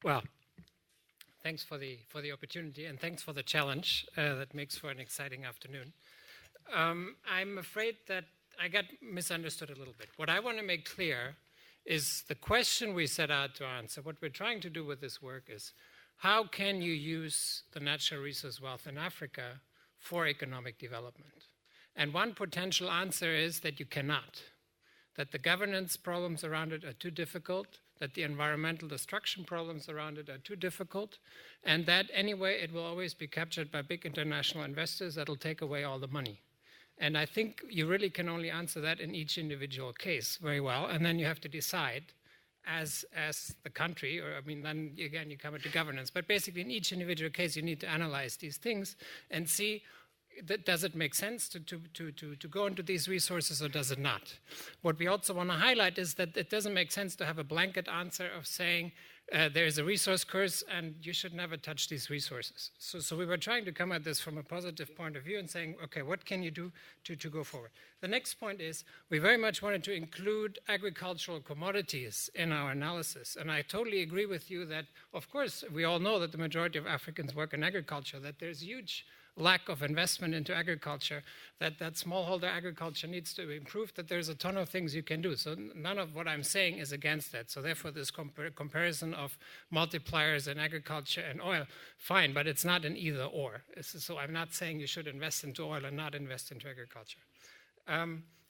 S3: Well, thanks for the opportunity, and thanks for the challenge. That makes for an exciting afternoon. I'm afraid that I got misunderstood a little bit. What I want to make clear is the question we set out to answer. What we're trying to do with this work is, how can you use the natural resource wealth in Africa for economic development? And one potential answer is that you cannot, that the governance problems around it are too difficult, that the environmental destruction problems around it are too difficult, and that anyway it will always be captured by big international investors that will take away all the money. And I think you really can only answer that in each individual case very well, and then you have to decide as the country, or I mean, then again you come into governance, but basically in each individual case you need to analyze these things and see, does it make sense to go into these resources or does it not? What we also want to highlight is that it doesn't make sense to have a blanket answer of saying there is a resource curse and you should never touch these resources. So we were trying to come at this from a positive point of view and saying, okay, what can you do to go forward? The next point is we very much wanted to include agricultural commodities in our analysis. And I totally agree with you that, of course, we all know that the majority of Africans work in agriculture, that there's huge lack of investment into agriculture, that smallholder agriculture needs to improve, that there's a ton of things you can do. So none of what I'm saying is against that. So therefore this comparison of multipliers in agriculture and oil, fine, but it's not an either or. So I'm not saying you should invest into oil and not invest into agriculture.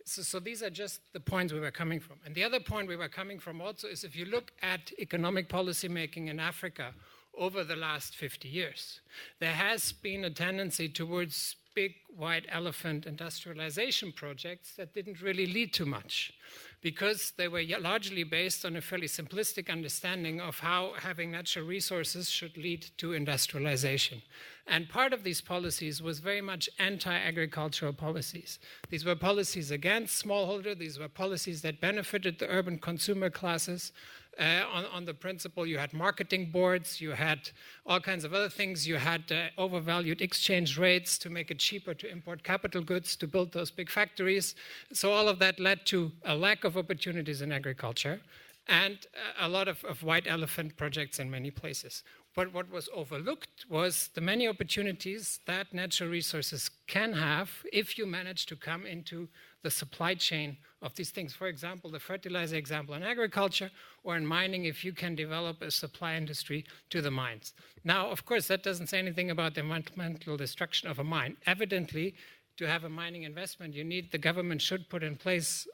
S3: So these are just the points we were coming from. And the other point we were coming from also is if you look at economic policy making in Africa over the last 50 years, there has been a tendency towards big white elephant industrialization projects that didn't really lead to much, because they were largely based on a fairly simplistic understanding of how having natural resources should lead to industrialization. And part of these policies was very much anti-agricultural policies. These were policies against smallholder. These were policies that benefited the urban consumer classes. On the principle, you had marketing boards, you had all kinds of other things, you had overvalued exchange rates to make it cheaper to import capital goods to build those big factories. So all of that led to a lack of opportunities in agriculture and a lot of white elephant projects in many places. But what was overlooked was the many opportunities that natural resources can have if you manage to come into the supply chain of these things. For example, the fertilizer example in agriculture, or in mining, if you can develop a supply industry to the mines. Now, of course, that doesn't say anything about the environmental destruction of a mine. Evidently, to have a mining investment, the government should put in place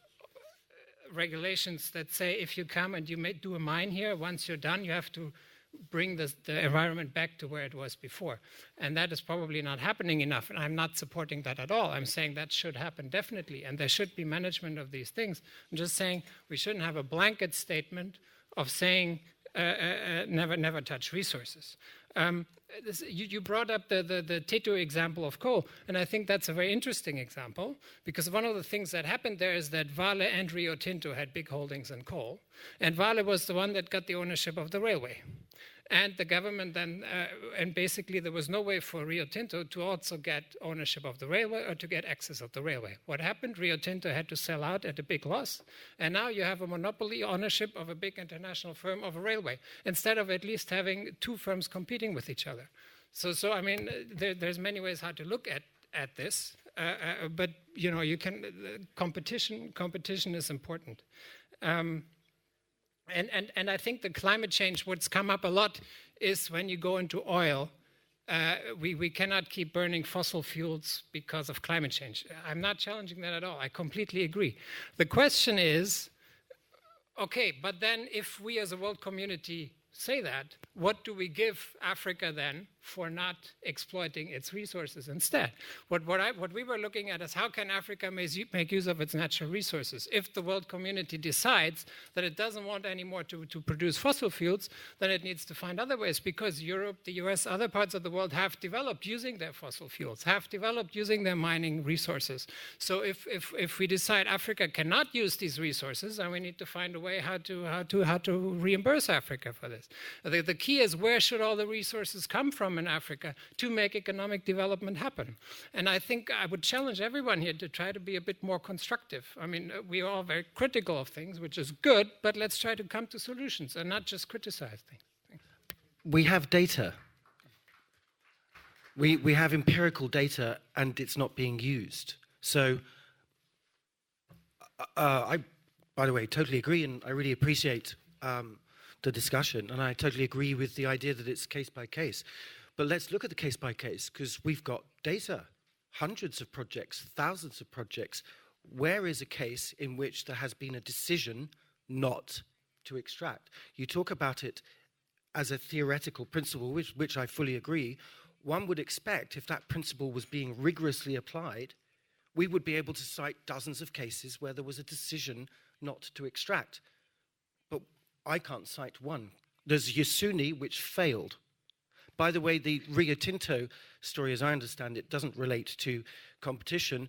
S3: regulations that say if you come and you may do a mine here, once you're done, you have to bring the environment back to where it was before. And that is probably not happening enough. And I'm not supporting that at all. I'm saying that should happen definitely. And there should be management of these things. I'm just saying we shouldn't have a blanket statement of saying never touch resources. You brought up the Teto example of coal, and I think that's a very interesting example, because one of the things that happened there is that Vale and Rio Tinto had big holdings in coal, and Vale was the one that got the ownership of the railway. And the government then, and basically there was no way for Rio Tinto to also get ownership of the railway or to get access of the railway. What happened? Rio Tinto had to sell out at a big loss, and now you have a monopoly ownership of a big international firm of a railway, instead of at least having two firms competing with each other. So I mean, there's many ways how to look at this, but you can competition is important. And I think the climate change, what's come up a lot is when you go into oil, we cannot keep burning fossil fuels because of climate change. I'm not challenging that at all. I completely agree. The question is, okay, but then if we as a world community say that, what do we give Africa then for not exploiting its resources instead? What we were looking at is how can Africa make use of its natural resources? If the world community decides that it doesn't want anymore to produce fossil fuels, then it needs to find other ways, because Europe, the US, other parts of the world have developed using their fossil fuels, have developed using their mining resources. So if we decide Africa cannot use these resources, then we need to find a way how to reimburse Africa for this. The key is, where should all the resources come from in Africa to make economic development happen? And I think I would challenge everyone here to try to be a bit more constructive. I mean, we are all very critical of things, which is good, but let's try to come to solutions and not just criticize things. Thanks.
S4: We have data. We have empirical data, and it's not being used. So I, by the way, totally agree, and I really appreciate the discussion, and I totally agree with the idea that it's case by case. But let's look at the case by case, because we've got data, hundreds of projects, thousands of projects. Where is a case in which there has been a decision not to extract? You talk about it as a theoretical principle, which I fully agree. One would expect, if that principle was being rigorously applied, we would be able to cite dozens of cases where there was a decision not to extract. But I can't cite one. There's Yasuni, which failed. By the way, the Rio Tinto story, as I understand it, doesn't relate to competition.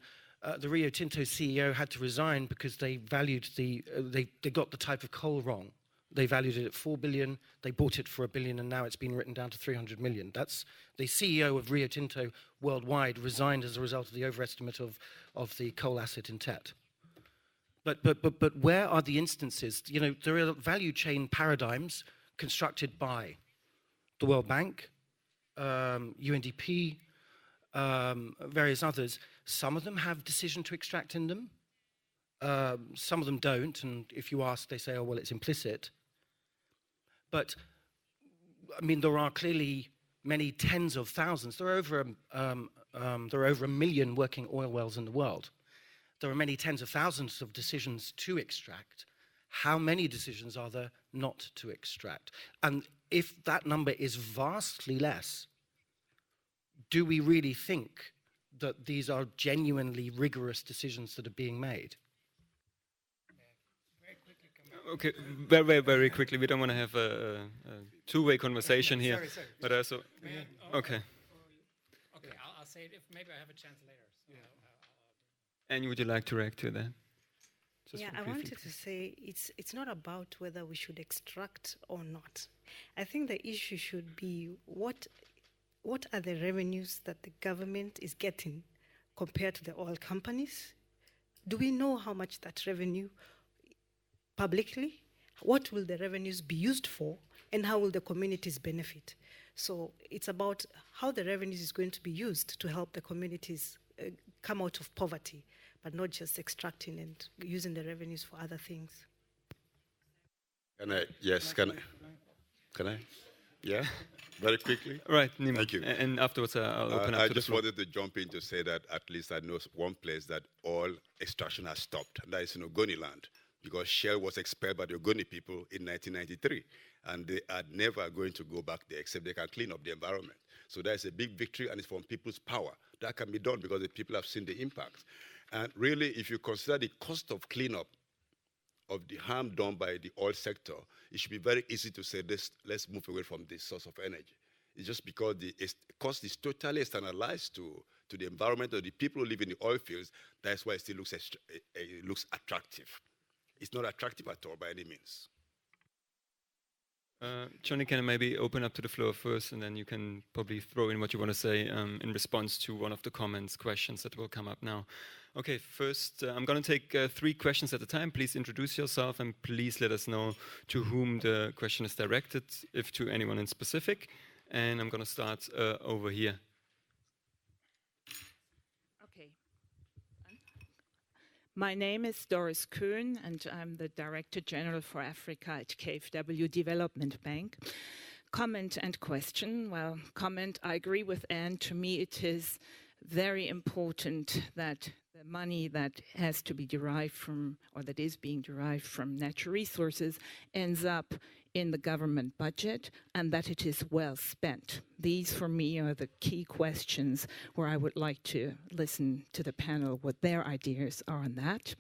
S4: The Rio Tinto CEO had to resign because they valued they got the type of coal wrong. They valued it at 4 billion, they bought it for $1 billion, and now it's been written down to 300 million. That's the CEO of Rio Tinto worldwide resigned as a result of the overestimate of the coal asset in Tet. But where are the instances? There are value chain paradigms constructed by the World Bank, UNDP, various others. Some of them have decision to extract in them. Some of them don't, and if you ask, they say, oh, well, it's implicit. But, I mean, there are clearly many tens of thousands. There are over 1 million working oil wells in the world. there are many tens of thousands of decisions to extract. How many decisions are there not to extract? And if that number is vastly less, do we really think that these are genuinely rigorous decisions that are being made?
S1: Okay, very quickly. We don't want to have a two-way conversation here.
S4: Sorry.
S1: But also, okay.
S3: Okay, I'll say it if maybe I have a chance later. So
S1: And would you like to react to that?
S2: Yeah, I wanted to say it's not about whether we should extract or not. I think the issue should be what are the revenues that the government is getting compared to the oil companies? Do we know how much that revenue publicly? What will the revenues be used for, and how will the communities benefit? So it's about how the revenues is going to be used to help the communities come out of poverty, but not just extracting and using the revenues for other things.
S5: Can I? Yes, can I? Yeah, very quickly.
S1: Right, Nima.
S5: Thank you.
S1: And afterwards, I'll open up
S5: I
S1: to
S5: just
S1: the floor.
S5: wanted to jump in to say that at least I know one place that oil extraction has stopped, and that is in Ogoni land, because Shell was expelled by the Ogoni people in 1993, and they are never going to go back there except they can clean up the environment. So that's a big victory, and it's from people's power. That can be done because the people have seen the impact. And really, if you consider the cost of cleanup of the harm done by the oil sector, it should be very easy to say, let's move away from this source of energy. It's just because the cost is totally externalized to the environment or the people who live in the oil fields. That's why it still looks attractive. It's not attractive at all by any means.
S1: Johnny, can I maybe open up to the floor first, and then you can probably throw in what you want to say in response to one of the questions that will come up now. Okay, first, I'm going to take 3 questions at a time. Please introduce yourself, and please let us know to whom the question is directed, if to anyone in specific. And I'm going to start over here.
S6: Okay. My name is Doris Kuhn, and I'm the Director General for Africa at KfW Development Bank. Comment and question. Well, comment, I agree with Anne. To me, it is very important that the money that has to be derived from, or that is being derived from natural resources, ends up in the government budget, and that it is well spent. These, for me, are the key questions where I would like to listen to the panel, what their ideas are on that.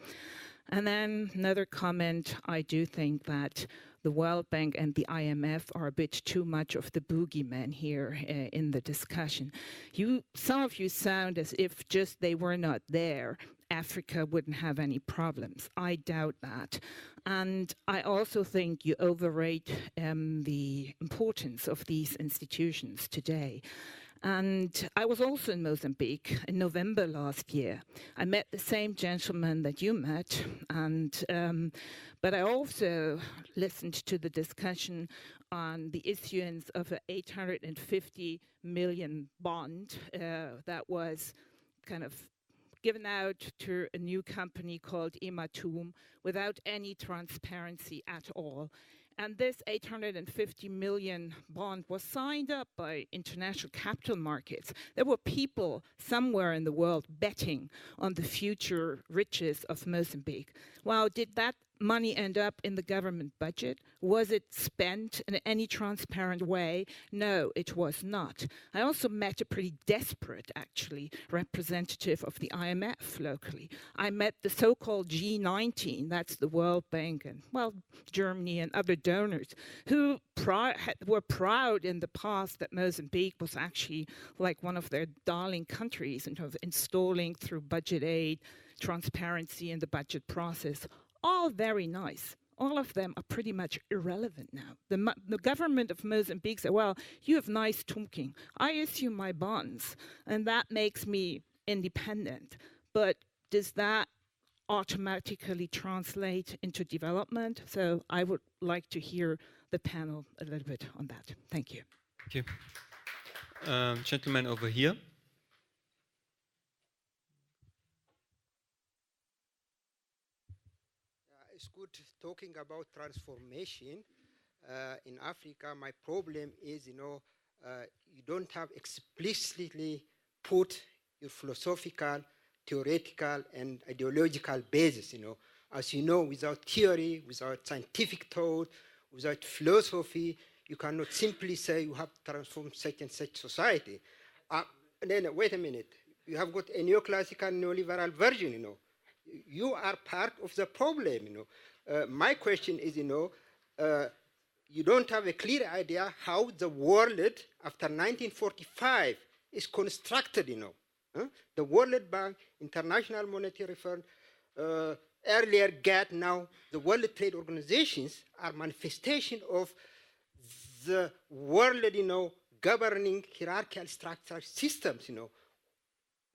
S6: And then another comment, I do think that the World Bank and the IMF are a bit too much of the boogeyman here in the discussion. Some of you sound as if just they were not there, Africa wouldn't have any problems. I doubt that. And I also think you overrate the importance of these institutions today. And I was also in Mozambique in November last year. I met the same gentleman that you met, but I also listened to the discussion on the issuance of an 850 million bond that was kind of given out to a new company called Imatum without any transparency at all. And this 850 million bond was signed up by international capital markets. There were people somewhere in the world betting on the future riches of Mozambique. Well, did that money end up in the government budget? Was it spent in any transparent way? No, it was not. I also met a pretty desperate, actually, representative of the IMF locally. I met the so-called G19, that's the World Bank and, well, Germany and other donors, who were proud in the past that Mozambique was actually like one of their darling countries in terms of installing through budget aid, transparency in the budget process. All very nice. All of them are pretty much irrelevant now. The government of Mozambique said, well, you have nice talking. I issue my bonds, and that makes me independent. But does that automatically translate into development? So I would like to hear the panel a little bit on that. Thank you.
S1: Thank you. Gentleman over here.
S7: It's good talking about transformation in Africa. My problem is, you don't have explicitly put your philosophical theoretical and ideological basis, As you know, without theory, without scientific thought, without philosophy, you cannot simply say you have to transform such and such society. And then, wait a minute, you have got a neoclassical neoliberal version, You are part of the problem, My question is, you don't have a clear idea how the world after 1945 is constructed, The World Bank, International Monetary Fund, earlier GATT, now the World Trade Organizations are manifestation of the world, governing hierarchical structural systems,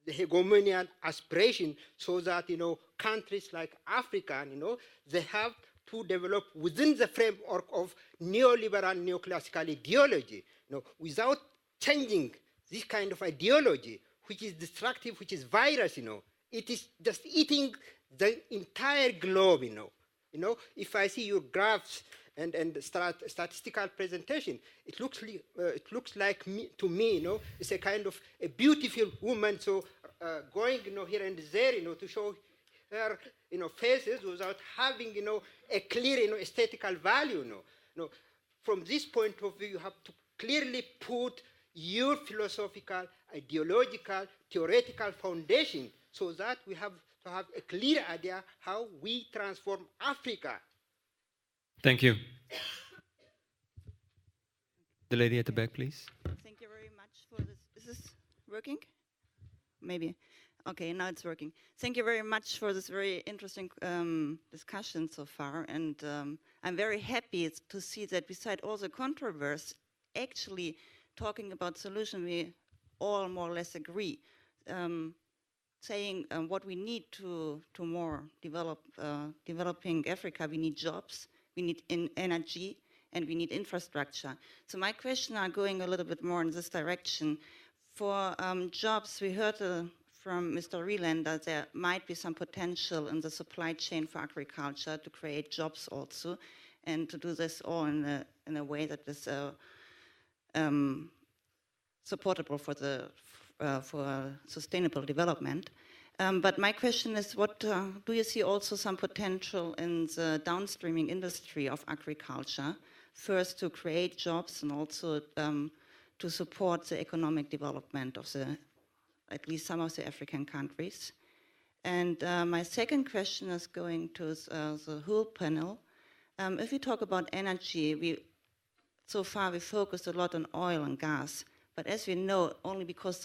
S7: the hegemonial aspiration, so that, countries like Africa, they have to develop within the framework of neoliberal, neoclassical ideology, without changing this kind of ideology, which is destructive, which is virus, It is just eating the entire globe, If I see your graphs and statistical presentation, it looks like to me, it's a kind of a beautiful woman, so going, here and there, to show her, faces without having, a clear, aesthetical value, From this point of view, you have to clearly put your philosophical, ideological, theoretical foundation so that we have to have a clear idea how we transform Africa.
S1: Thank you. The lady at the back, please.
S8: Thank you very much for this. Is this working? Maybe. Okay, now it's working. Thank you very much for this very interesting discussion so far. And I'm very happy to see that beside all the controversy, actually talking about solution, we all more or less agree. Saying what we need to more developing Africa, we need jobs, we need energy, and we need infrastructure. So my question are going a little bit more in this direction. For jobs, we heard from Mr. Rielander there might be some potential in the supply chain for agriculture to create jobs also, and to do this all in a way that is supportable for sustainable development. But my question is, what do you see also some potential in the downstreaming industry of agriculture, first to create jobs and also to support the economic development of at least some of the African countries? And my second question is going to the whole panel. If we talk about energy, so far we focused a lot on oil and gas. But as we know, only because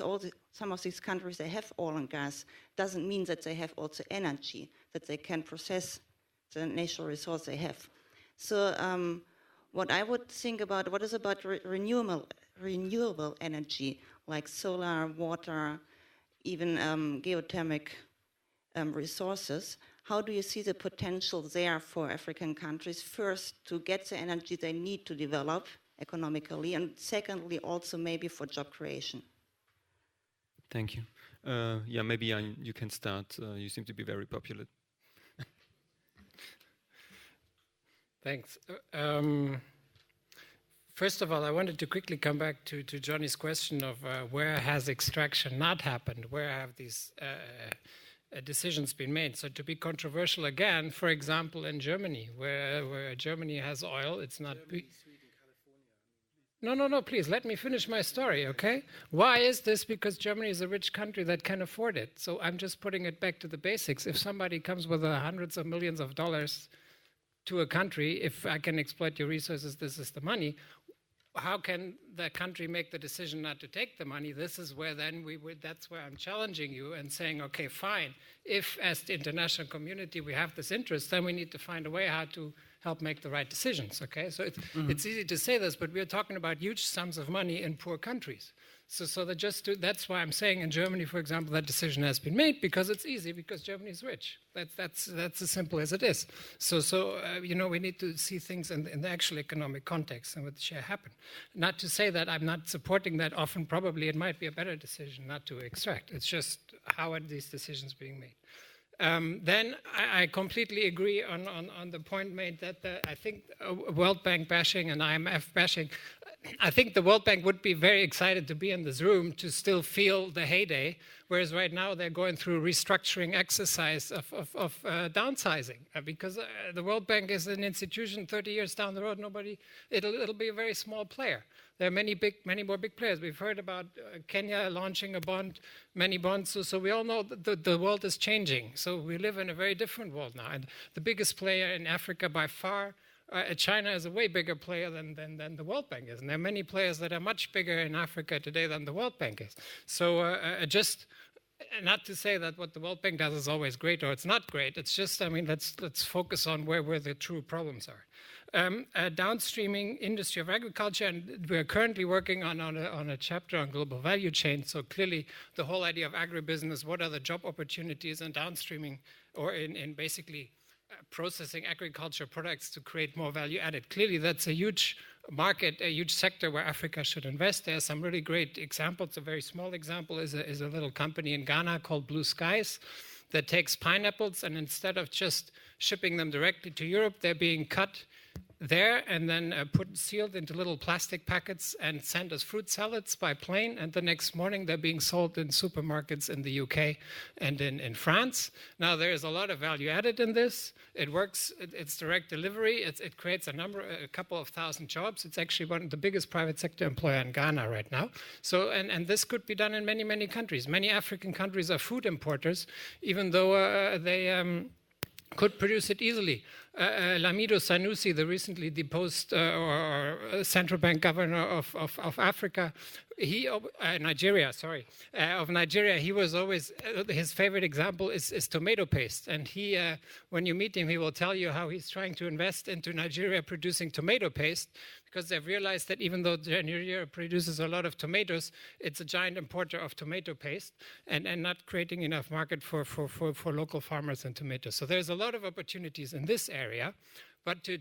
S8: some of these countries, they have oil and gas, doesn't mean that they have also energy, that they can process the natural resource they have. So what I would think about, what is about renewable energy, like solar, water, even geothermal resources? How do you see the potential there for African countries, first to get the energy they need to develop economically, and secondly also maybe for job creation?
S1: Thank you. Yeah, maybe you can start. You seem to be very popular.
S3: Thanks. First of all, I wanted to quickly come back to Johnny's question of where has extraction not happened? Where have these decisions been made? So to be controversial again, for example, in Germany, where Germany has oil, it's not... No, please, let me finish my story, okay? Why is this? Because Germany is a rich country that can afford it. So I'm just putting it back to the basics. If somebody comes with hundreds of millions of dollars to a country, if I can exploit your resources, this is the money. How can the country make the decision not to take the money? This is where then that's where I'm challenging you and saying, okay, fine. If as the international community we have this interest, then we need to find a way how to help make the right decisions, okay? So it's easy to say this, but we're talking about huge sums of money in poor countries. So that's why I'm saying in Germany, for example, that decision has been made because it's easy, because Germany is rich. That's as simple as it is. So we need to see things in the actual economic context and what should happen. Not to say that I'm not supporting that. Often, probably, it might be a better decision not to extract. It's just how are these decisions being made. Then I completely agree on the point made that I think World Bank bashing and IMF bashing, I think the World Bank would be very excited to be in this room to still feel the heyday, whereas right now they're going through a restructuring exercise of downsizing, because the World Bank is an institution 30 years down the road, it'll be a very small player. There are many more big players. We've heard about Kenya launching a bond, many bonds, so we all know that the world is changing. So we live in a very different world now, and the biggest player in Africa by far, China is a way bigger player than the World Bank is. And there are many players that are much bigger in Africa today than the World Bank is. So just not to say that what the World Bank does is always great or it's not great. It's just, I mean, let's focus on where the true problems are. Downstreaming industry of agriculture, and we're currently working on a chapter on global value chain. So clearly the whole idea of agribusiness, what are the job opportunities in downstreaming or in basically processing agriculture products to create more value added. Clearly, that's a huge market, a huge sector where Africa should invest. There are some really great examples. A very small example is a little company in Ghana called Blue Skies that takes pineapples, and instead of just shipping them directly to Europe, they're being cut there and then sealed into little plastic packets and sent as fruit salads by plane, and the next morning they're being sold in supermarkets in the UK and in France. Now there is a lot of value added in this. It works, it's direct delivery, it creates a couple of thousand jobs. It's actually one of the biggest private sector employer in Ghana right now. So, and this could be done in many countries. Many African countries are food importers, even though they could produce it easily. Lamido Sanusi, the recently deposed central bank governor of Africa, Nigeria, he was always, his favorite example is tomato paste. And he, when you meet him, he will tell you how he's trying to invest into Nigeria producing tomato paste, because they've realized that even though Nigeria produces a lot of tomatoes, it's a giant importer of tomato paste and not creating enough market for local farmers and tomatoes. So there's a lot of opportunities in this area. But to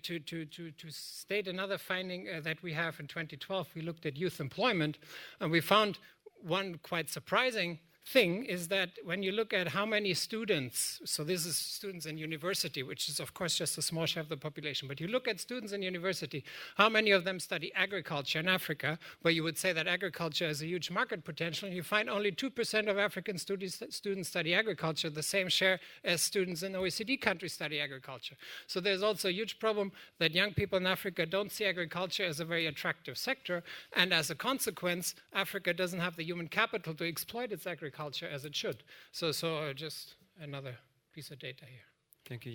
S3: state another finding that we have in 2012, we looked at youth employment, and we found one quite surprising thing is that when you look at how many students, so this is students in university, which is of course just a small share of the population, but you look at students in university, how many of them study agriculture in Africa, where you would say that agriculture has a huge market potential, and you find only 2% of African students study agriculture, the same share as students in OECD countries study agriculture. So there's also a huge problem that young people in Africa don't see agriculture as a very attractive sector, and as a consequence, Africa doesn't have the human capital to exploit its agriculture as it should. So just another piece of data here.
S1: Thank you,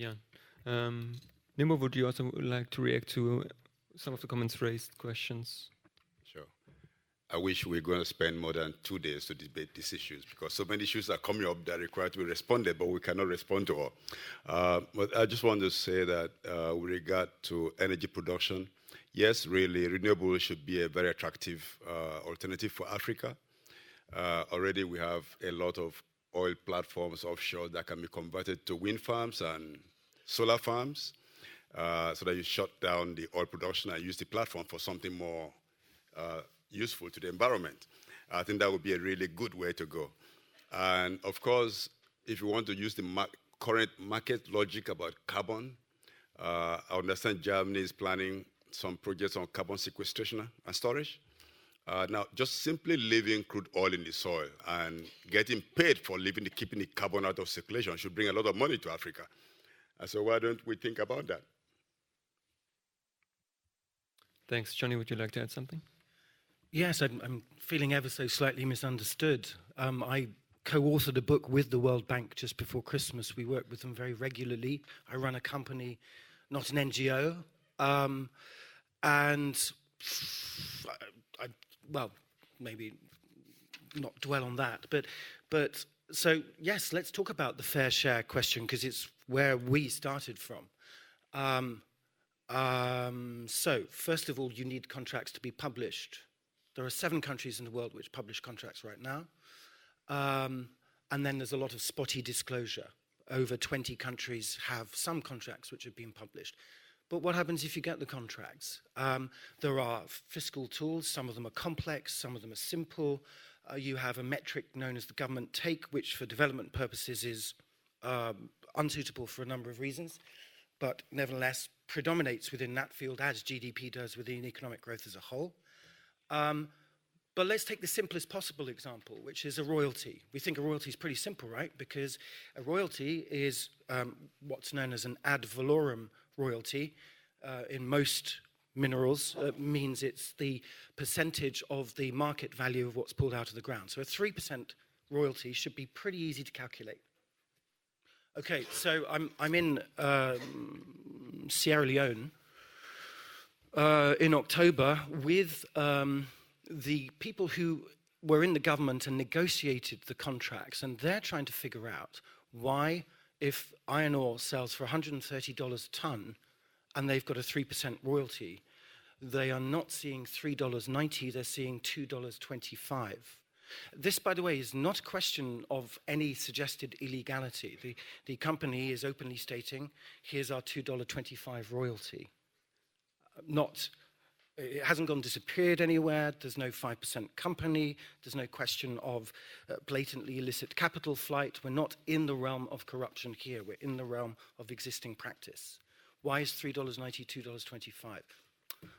S1: Jan. Nimo, would you also like to react to some of the comments raised, questions?
S5: Sure. I wish we were going to spend more than 2 days to debate these issues, because so many issues are coming up that require to be responded, but we cannot respond to all. But I just want to say that with regard to energy production, yes, really, renewable should be a very attractive alternative for Africa. Already we have a lot of oil platforms offshore that can be converted to wind farms and solar farms, so that you shut down the oil production and use the platform for something more useful to the environment. I think that would be a really good way to go. And of course, if you want to use the current market logic about carbon, I understand Germany is planning some projects on carbon sequestration and storage. Now, just simply leaving crude oil in the soil and getting paid for keeping the carbon out of circulation should bring a lot of money to Africa. So why don't we think about that?
S1: Thanks. Johnny, would you like to add something?
S4: Yes, I'm feeling ever so slightly misunderstood. I co-authored a book with the World Bank just before Christmas. We work with them very regularly. I run a company, not an NGO. Well, maybe not dwell on that, but so yes, let's talk about the fair share question, because it's where we started from. So first of all, you need contracts to be published. There are 7 countries in the world which publish contracts right now, and then there's a lot of spotty disclosure. Over 20 countries have some contracts which have been published. But what happens if you get the contracts? There are fiscal tools. Some of them are complex, some of them are simple. You have a metric known as the government take, which for development purposes is unsuitable for a number of reasons, but nevertheless predominates within that field as GDP does within economic growth as a whole. But let's take the simplest possible example, which is a royalty. We think a royalty is pretty simple, right? Because a royalty is what's known as an ad valorem royalty. In most minerals, means it's the percentage of the market value of what's pulled out of the ground. So a 3% royalty should be pretty easy to calculate. Okay, so I'm in Sierra Leone in October with the people who were in the government and negotiated the contracts, and they're trying to figure out why, if iron ore sells for $130 a ton and they've got a 3% royalty, they are not seeing $3.90, they're seeing $2.25. This, by the way, is not a question of any suggested illegality. The company is openly stating, here's our $2.25 royalty. It hasn't gone disappeared anywhere, there's no 5% company, there's no question of blatantly illicit capital flight. We're not in the realm of corruption here, we're in the realm of existing practice. Why is $3.90, $2.25?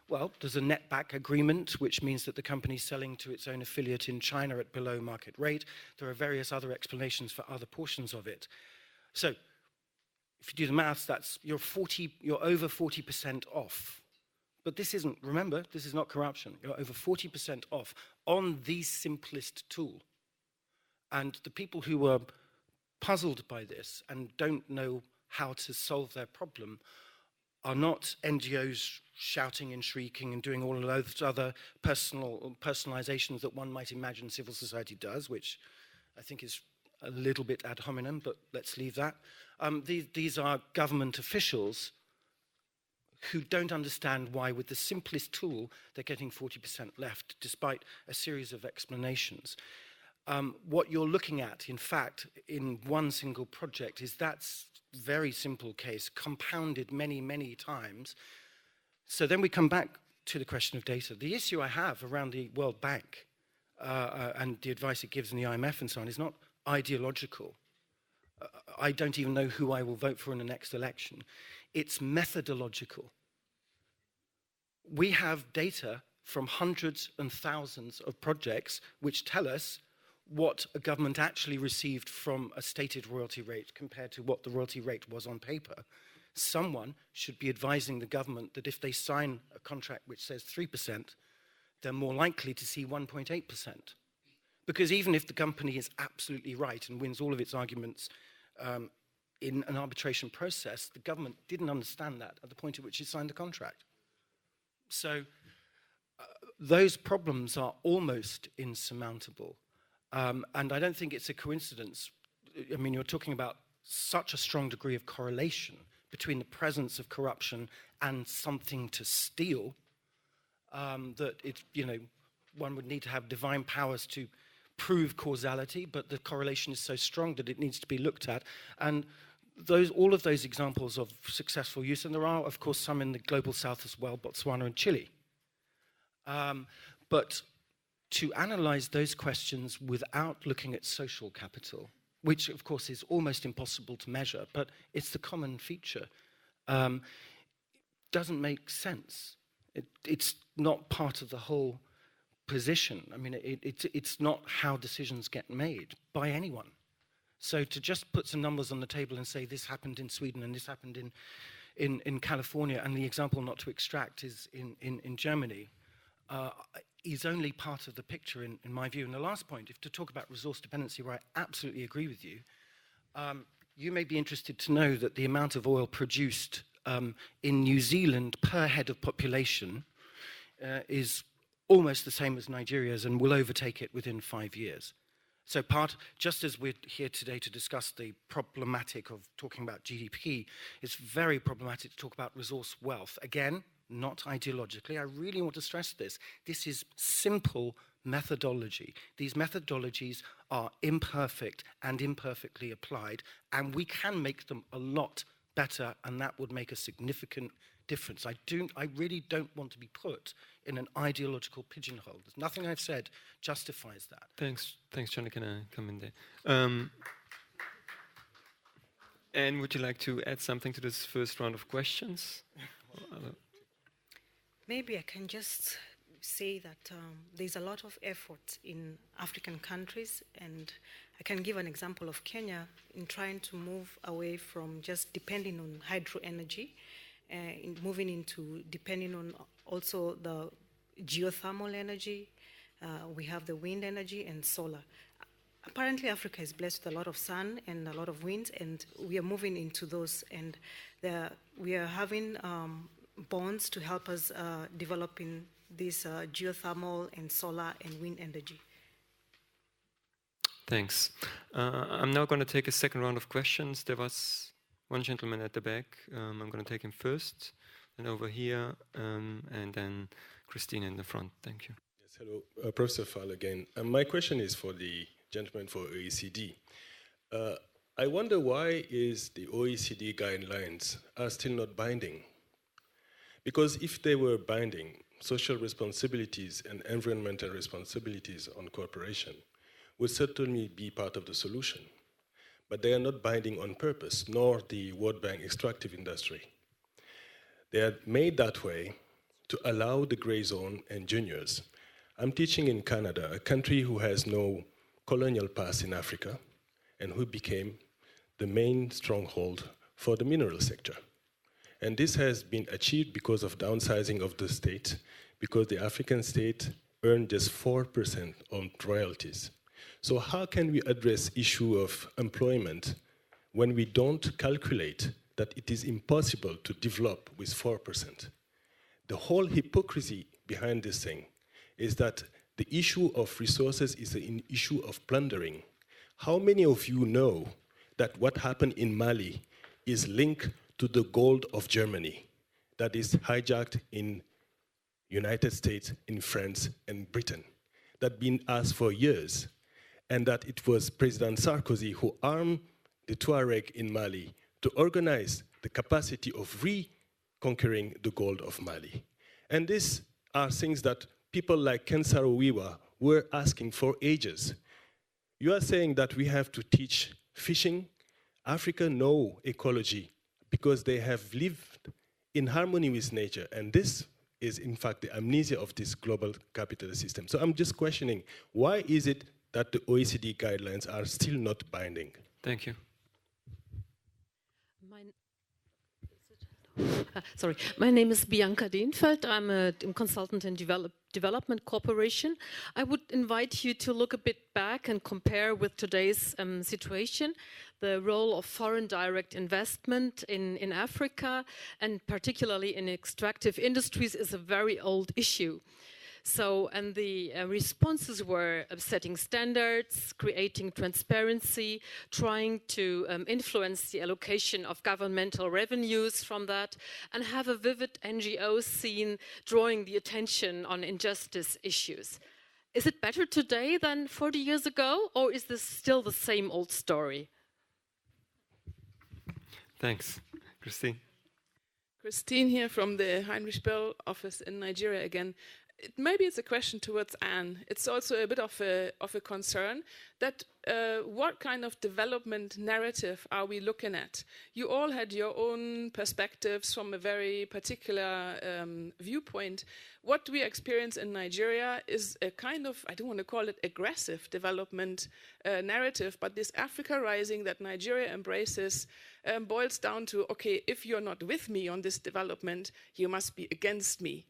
S4: Well, there's a net back agreement, which means that the company's selling to its own affiliate in China at below market rate. There are various other explanations for other portions of it. So, if you do the maths, that's you're over 40% off. But this isn't, remember, this is not corruption. You're over 40% off on the simplest tool. And the people who are puzzled by this and don't know how to solve their problem are not NGOs shouting and shrieking and doing all of those other personalizations that one might imagine civil society does, which I think is a little bit ad hominem, but let's leave that. These are government officials who don't understand why, with the simplest tool, they're getting 40% left, despite a series of explanations. What you're looking at, in fact, in one single project is that very simple case, compounded many, many times. So then we come back to the question of data. The issue I have around the World Bank and the advice it gives in the IMF and so on is not ideological. I don't even know who I will vote for in the next election. It's methodological. We have data from hundreds and thousands of projects which tell us what a government actually received from a stated royalty rate compared to what the royalty rate was on paper. Someone should be advising the government that if they sign a contract which says 3%, they're more likely to see 1.8%. Because even if the company is absolutely right and wins all of its arguments in an arbitration process, the government didn't understand that at the point at which it signed the contract. So those problems are almost insurmountable. And I don't think it's a coincidence. I mean, you're talking about such a strong degree of correlation between the presence of corruption and something to steal that it's, one would need to have divine powers to prove causality, but the correlation is so strong that it needs to be looked at. And all of those examples of successful use, and there are, of course, some in the global south as well, Botswana and Chile. But to analyze those questions without looking at social capital, which of course is almost impossible to measure, but it's the common feature, doesn't make sense. It's not part of the whole position. I mean, it's not how decisions get made by anyone. So to just put some numbers on the table and say this happened in Sweden and this happened in California, and the example not to extract is in Germany, is only part of the picture in my view. And the last point, if to talk about resource dependency, where I absolutely agree with you, you may be interested to know that the amount of oil produced in New Zealand per head of population is almost the same as Nigeria's and will overtake it within 5 years. So just as we're here today to discuss the problematic of talking about GDP, it's very problematic to talk about resource wealth. Again, not ideologically. I really want to stress this. This is simple methodology. These methodologies are imperfect and imperfectly applied, and we can make them a lot better, and that would make a significant difference. I really don't want to be put in an ideological pigeonhole. There's nothing I've said justifies that.
S1: Thanks, Johnny. Can I come in there? And would you like to add something to this first round of questions?
S2: Maybe I can just say that there's a lot of effort in African countries, and I can give an example of Kenya in trying to move away from just depending on hydro energy, in moving into depending on also the geothermal energy. We have the wind energy and solar. Apparently, Africa is blessed with a lot of sun and a lot of wind, and we are moving into those. And we are having bonds to help us develop in this geothermal and solar and wind energy.
S1: Thanks. I'm now going to take a second round of questions. There was one gentleman at the back. I'm going to take him first, and over here, and then Christine in the front. Thank you.
S9: Yes, hello, Professor Fall again. My question is for the gentleman for OECD. I wonder why is the OECD guidelines are still not binding? Because if they were binding, social responsibilities and environmental responsibilities on corporation would certainly be part of the solution. But they are not binding on purpose, nor the World Bank extractive industry. They are made that way to allow the gray zone and juniors. I'm teaching in Canada, a country who has no colonial past in Africa, and who became the main stronghold for the mineral sector. And this has been achieved because of downsizing of the state, because the African state earned just 4% on royalties. So how can we address issue of employment when we don't calculate that it is impossible to develop with 4%? The whole hypocrisy behind this thing is that the issue of resources is an issue of plundering. How many of you know that what happened in Mali is linked to the gold of Germany that is hijacked in United States, in France, and Britain, that been asked for years, and that it was President Sarkozy who armed the Tuareg in Mali to organize the capacity of reconquering the gold of Mali. And these are things that people like Ken Saro-Wiwa were asking for ages. You are saying that we have to teach fishing. Africa knows ecology because they have lived in harmony with nature, and this is in fact the amnesia of this global capitalist system. So I'm just questioning, why is it that the OECD guidelines are still not binding?
S1: Thank you.
S10: Sorry, my name is Bianca Dienfeld. I'm a consultant in development cooperation. I would invite you to look a bit back and compare with today's situation. The role of foreign direct investment in Africa, and particularly in extractive industries, is a very old issue. So, and the responses were setting standards, creating transparency, trying to influence the allocation of governmental revenues from that, and have a vivid NGO scene drawing the attention on injustice issues. Is it better today than 40 years ago, or is this still the same old story?
S1: Thanks. Christine?
S11: Christine here from the Heinrich Böll office in Nigeria again. Maybe it's a question towards Anne. It's also a bit of a concern that what kind of development narrative are we looking at? You all had your own perspectives from a very particular viewpoint. What we experience in Nigeria is a kind of, I don't want to call it aggressive development narrative, but this Africa Rising that Nigeria embraces boils down to, okay, if you're not with me on this development, you must be against me.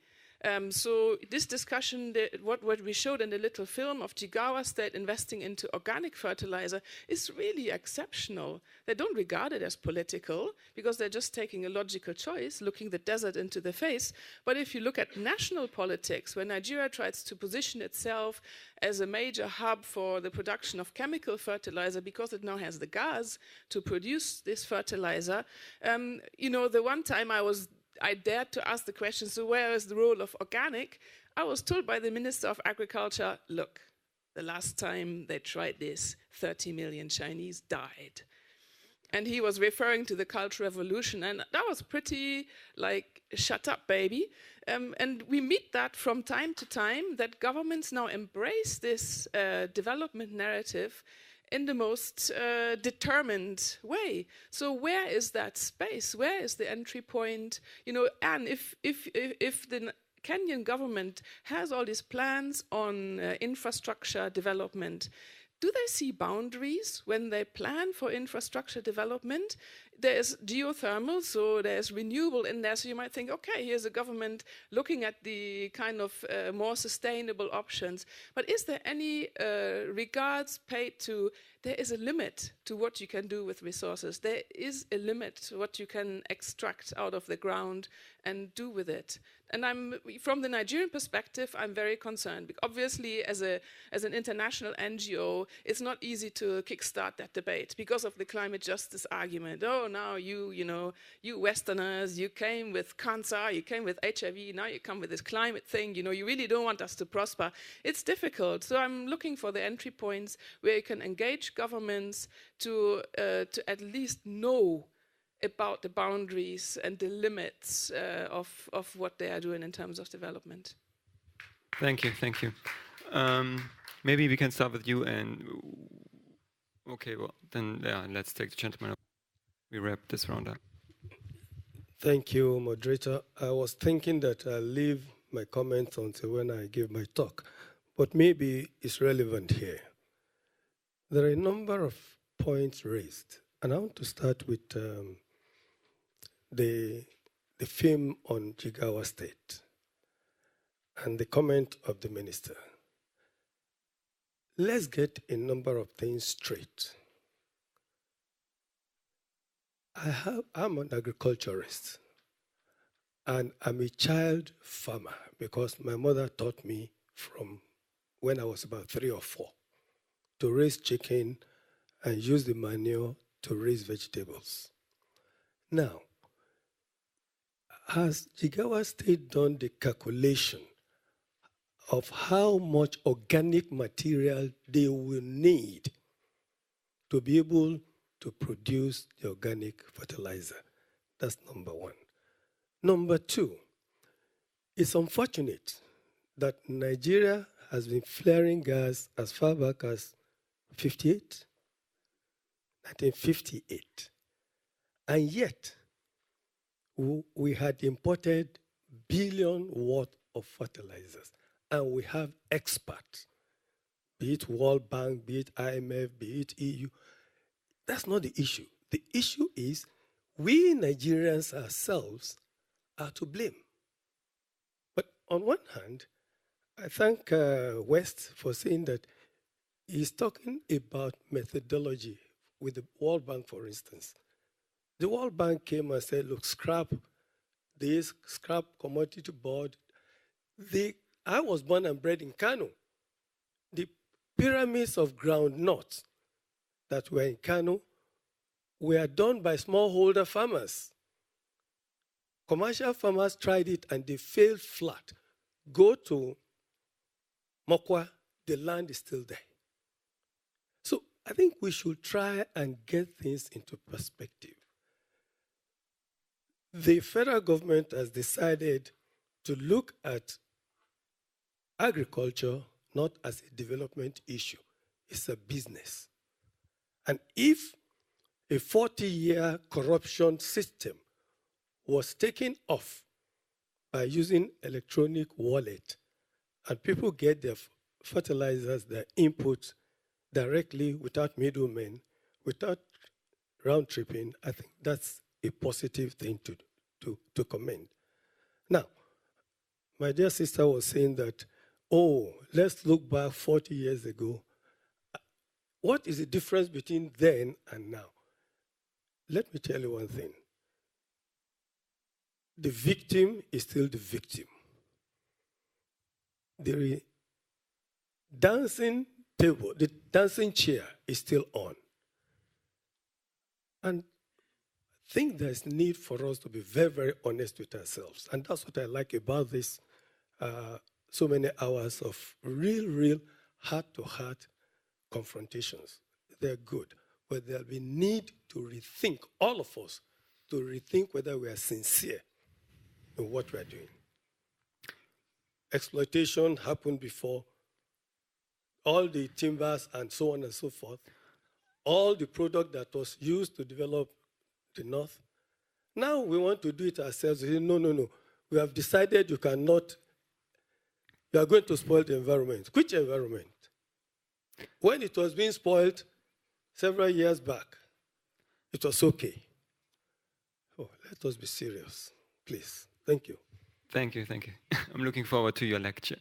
S11: So this discussion, what we showed in the little film of Jigawa State investing into organic fertilizer is really exceptional. They don't regard it as political because they're just taking a logical choice, looking the desert into the face. But if you look at national politics, where Nigeria tries to position itself as a major hub for the production of chemical fertilizer because it now has the gas to produce this fertilizer, you know, the one time I dared to ask the question, so where is the role of organic? I was told by the Minister of Agriculture, look, the last time they tried this, 30 million Chinese died. And he was referring to the Cultural Revolution, and that was pretty like, shut up, baby. And we meet that from time to time, that governments now embrace this development narrative in the most determined way. So where is that space? Where is the entry point? You know, and if Kenyan government has all these plans on infrastructure development. Do they see boundaries when they plan for infrastructure development? There's geothermal, so there's renewable in there, so you might think, okay, here's a government looking at the kind of more sustainable options. But is there any regards paid to, there is a limit to what you can do with resources. There is a limit to what you can extract out of the ground and do with it. And from the Nigerian perspective, I'm very concerned. Obviously, as an international NGO, it's not easy to kickstart that debate because of the climate justice argument. Oh, now you Westerners, you came with cancer, you came with HIV, now you come with this climate thing. You really don't want us to prosper. It's difficult. So I'm looking for the entry points where you can engage governments to at least know about the boundaries and the limits of what they are doing in terms of development.
S1: Thank you. Maybe we can start with you, and okay, well, then let's take the gentleman up. We wrap this round up.
S12: Thank you, moderator. I was thinking that I'll leave my comments until when I give my talk, but maybe it's relevant here. There are a number of points raised, and I want to start with the film on Jigawa State and the comment of the minister. Let's get a number of things straight. I'm an agriculturist, and I'm a child farmer because my mother taught me from when I was about 3 or 4 to raise chicken and use the manure to raise vegetables. Now, has Jigawa State done the calculation of how much organic material they will need to be able to produce the organic fertilizer? That's number one. Number two, it's unfortunate that Nigeria has been flaring gas as far back as 1958. And yet, we had imported billion worth of fertilizers, and we have experts, be it World Bank, be it IMF, be it EU. That's not the issue. The issue is we Nigerians ourselves are to blame. But on one hand, I thank West for saying that he's talking about methodology with the World Bank, for instance. The World Bank came and said, look, scrap this, scrap commodity board. I was born and bred in Kano. The pyramids of groundnut that were in Kano were done by smallholder farmers. Commercial farmers tried it and they failed flat. Go to Mokwa, the land is still there. So I think we should try and get things into perspective. The federal government has decided to look at agriculture not as a development issue, it's a business. And if a 40-year corruption system was taken off by using electronic wallet and people get their fertilizers, their inputs directly without middlemen, without round-tripping, I think that's a positive thing to commend. Now, my dear sister was saying that, let's look back 40 years ago. What is the difference between then and now? Let me tell you one thing. The victim is still the victim. The dancing table, the dancing chair is still on. And I think there's need for us to be very, very honest with ourselves. And that's what I like about this so many hours of real heart-to-heart confrontations. They're good, but there'll be need to rethink, all of us, to rethink whether we are sincere in what we are doing. Exploitation happened before. All the timbers and so on and so forth, all the product that was used to develop the North. Now we want to do it ourselves. We say, no. We have decided you cannot you are going to spoil the environment. Which environment? When it was being spoiled several years back, it was okay. Oh, let us be serious, please. Thank you.
S1: Thank you, thank you. I'm looking forward to your lecture.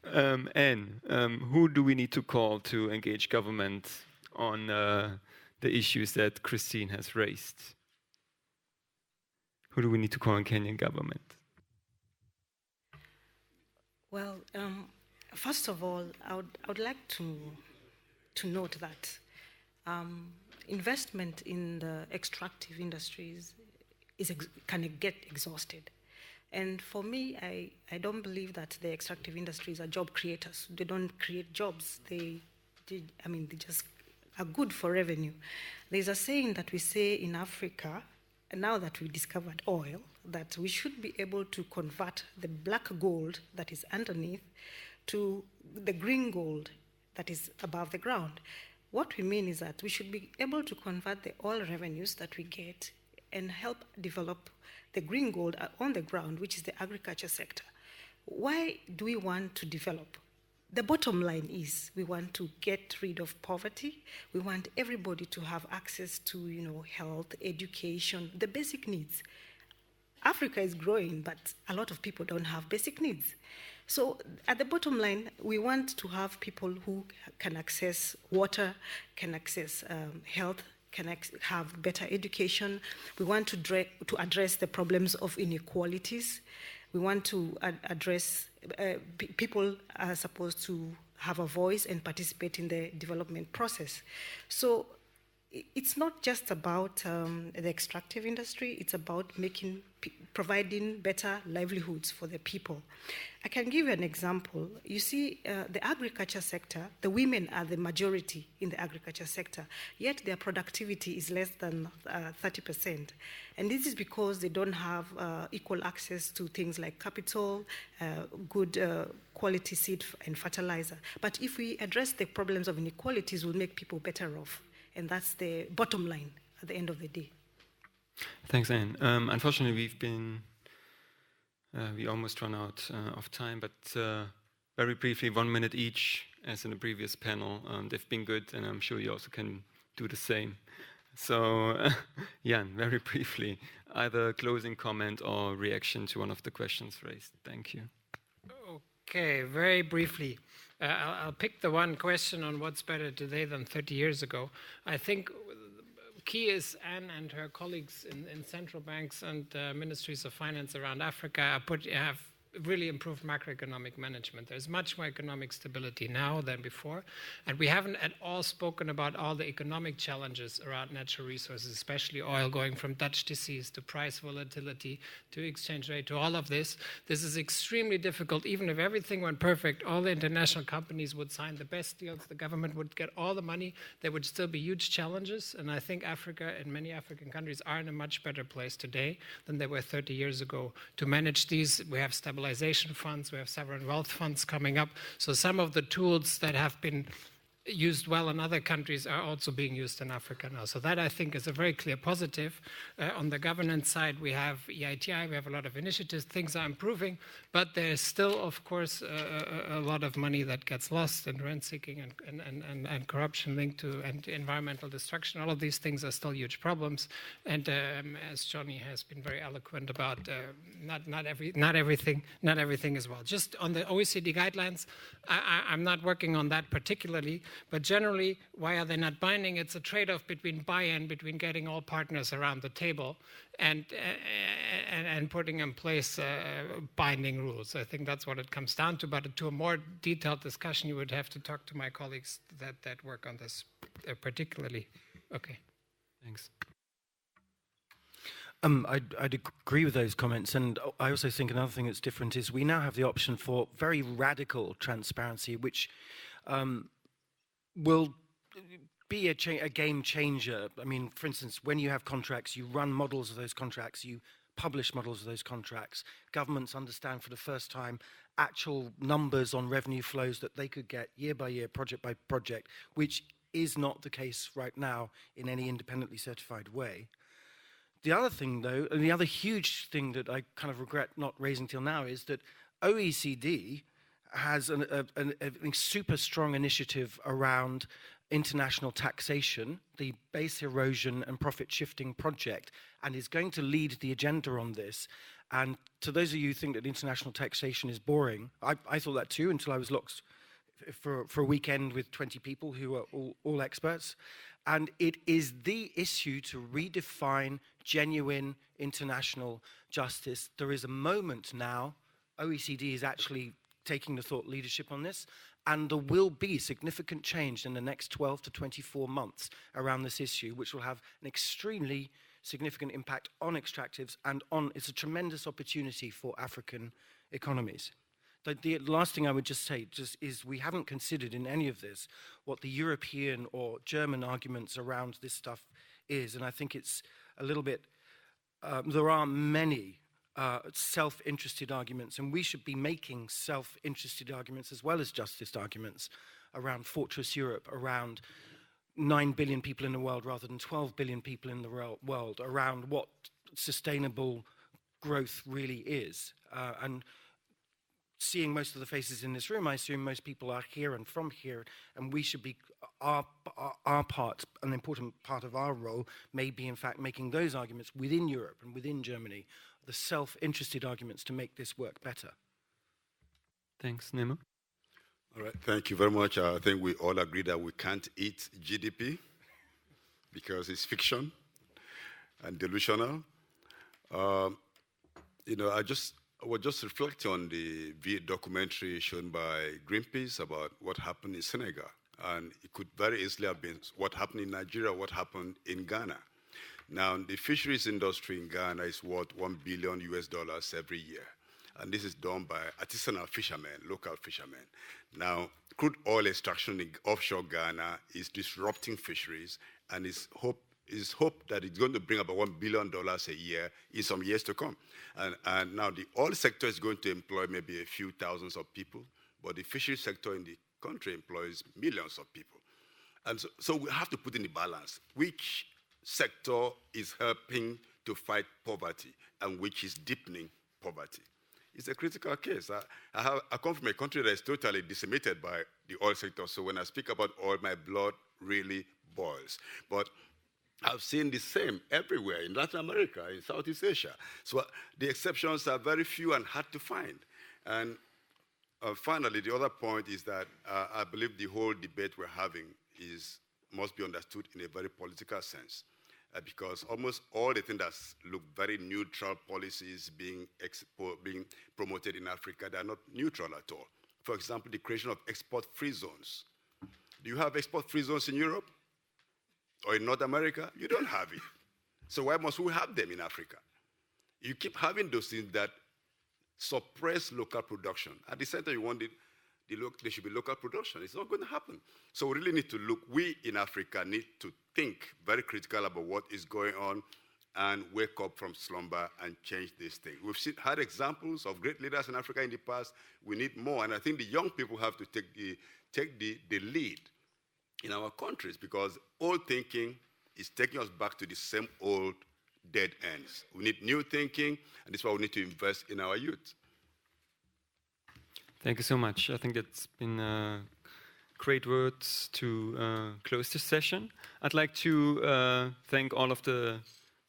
S1: Anne, who do we need to call to engage government on the issues that Christine has raised? Who do we need to call in Kenyan government?
S2: Well, first of all, I would like to note that investment in the extractive industries can get exhausted. And for me, I don't believe that the extractive industries are job creators. They don't create jobs. They just are good for revenue. There's a saying that we say in Africa, now that we discovered oil, that we should be able to convert the black gold that is underneath to the green gold that is above the ground. What we mean is that we should be able to convert the oil revenues that we get and help develop the green gold on the ground, which is the agriculture sector. Why do we want to develop? The bottom line is we want to get rid of poverty. We want everybody to have access to, health, education, the basic needs. Africa is growing, but a lot of people don't have basic needs. So at the bottom line, we want to have people who can access water, can access health, can have better education. We want to address the problems of inequalities. We want to address people are supposed to have a voice and participate in the development process. So it's not just about the extractive industry, it's about providing better livelihoods for the people. I can give you an example. You see, the agriculture sector, the women are the majority in the agriculture sector, yet their productivity is less than 30%. And this is because they don't have equal access to things like capital, good quality seed and fertilizer. But if we address the problems of inequalities, we'll make people better off. And that's the bottom line at the end of the day.
S1: Thanks, Anne. Unfortunately, we almost run out of time, but very briefly, 1 minute each, as in the previous panel. They've been good, and I'm sure you also can do the same. So, Jan, very briefly, either closing comment or reaction to one of the questions raised. Thank you.
S3: Okay, very briefly. I'll pick the one question on what's better today than 30 years ago. I think key is Anne and her colleagues in central banks and ministries of finance around Africa have really improved macroeconomic management. There's much more economic stability now than before. And we haven't at all spoken about all the economic challenges around natural resources, especially oil, going from Dutch disease to price volatility to exchange rate to all of this. This is extremely difficult. Even if everything went perfect, all the international companies would sign the best deals, the government would get all the money, there would still be huge challenges. And I think Africa and many African countries are in a much better place today than they were 30 years ago to manage these. We have stabilization funds, we have sovereign wealth funds coming up. So some of the tools that have been used well in other countries are also being used in Africa now. So that, I think, is a very clear positive. On the governance side, we have EITI, we have a lot of initiatives, things are improving, but there's still, of course, a lot of money that gets lost in rent-seeking and corruption linked to environmental destruction. All of these things are still huge problems. And as Johnny has been very eloquent about, not everything is well. Just on the OECD guidelines, I'm not working on that particularly, but generally, why are they not binding? It's a trade-off between buy-in, between getting all partners around the table and putting in place binding rules. I think that's what it comes down to, but to a more detailed discussion, you would have to talk to my colleagues that work on this particularly. Okay.
S1: Thanks.
S4: I'd agree with those comments, and I also think another thing that's different is we now have the option for very radical transparency, which will be a game changer. I mean, for instance, when you have contracts, you run models of those contracts, you publish models of those contracts. Governments understand for the first time actual numbers on revenue flows that they could get year by year, project by project, which is not the case right now in any independently certified way. The other thing, though, and the other huge thing that I kind of regret not raising till now is that OECD has a super strong initiative around international taxation, the base erosion and profit shifting project, and is going to lead the agenda on this. And to those of you who think that international taxation is boring, I thought that too until I was locked for a weekend with 20 people who are all experts. And it is the issue to redefine genuine international justice. There is a moment now, OECD is actually taking the thought leadership on this, and there will be significant change in the next 12 to 24 months around this issue, which will have an extremely significant impact on extractives and it's a tremendous opportunity for African economies. The last thing I would just say is we haven't considered in any of this what the European or German arguments around this stuff is, and I think it's a little bit, there are many self-interested arguments, and we should be making self-interested arguments as well as justice arguments around Fortress Europe, around 9 billion people in the world rather than 12 billion people in the world, around what sustainable growth really is. And seeing most of the faces in this room, I assume most people are here and from here, and we should be, our part, an important part of our role may be in fact making those arguments within Europe and within Germany, the self-interested arguments to make this work better.
S1: Thanks, Nemo.
S5: All right, thank you very much. I think we all agree that we can't eat GDP because it's fiction and delusional. You know, I was just reflecting on the documentary shown by Greenpeace about what happened in Senegal. And it could very easily have been what happened in Nigeria, what happened in Ghana. Now, the fisheries industry in Ghana is worth $1 billion every year. And this is done by artisanal fishermen, local fishermen. Now, crude oil extraction in offshore Ghana is disrupting fisheries, and it's hoped that it's going to bring about $1 billion a year in some years to come. And now the oil sector is going to employ maybe a few thousands of people, but the fishery sector in the country employs millions of people. And so we have to put in the balance which sector is helping to fight poverty and which is deepening poverty. It's a critical case. I come from a country that is totally decimated by the oil sector, so when I speak about oil, my blood really boils. But I've seen the same everywhere in Latin America, in Southeast Asia. So the exceptions are very few and hard to find. And finally, the other point is that I believe the whole debate we're having must be understood in a very political sense. Because almost all the things that look very neutral policies being promoted in Africa, they're not neutral at all. For example, the creation of export-free zones. Do you have export-free zones in Europe? Or in North America? You don't have it. So why must we have them in Africa? You keep having those things that suppress local production. At the center, you want there should be local production. It's not going to happen. So we really need to look, we in Africa need to think very critical about what is going on and wake up from slumber and change this thing. We've had examples of great leaders in Africa in the past. We need more, and I think the young people have to take the lead in our countries, because old thinking is taking us back to the same old dead ends. We need new thinking, and this is why we need to invest in our youth.
S1: Thank you so much. I think that's been great words to close this session. I'd like to thank all of the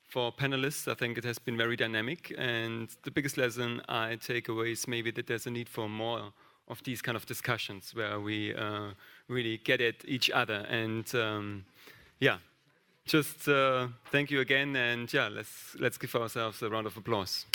S1: 4 panelists. I think it has been very dynamic, and the biggest lesson I take away is maybe that there's a need for more of these kind of discussions where we really get at each other. And yeah, just thank you again, and yeah, let's give ourselves a round of applause.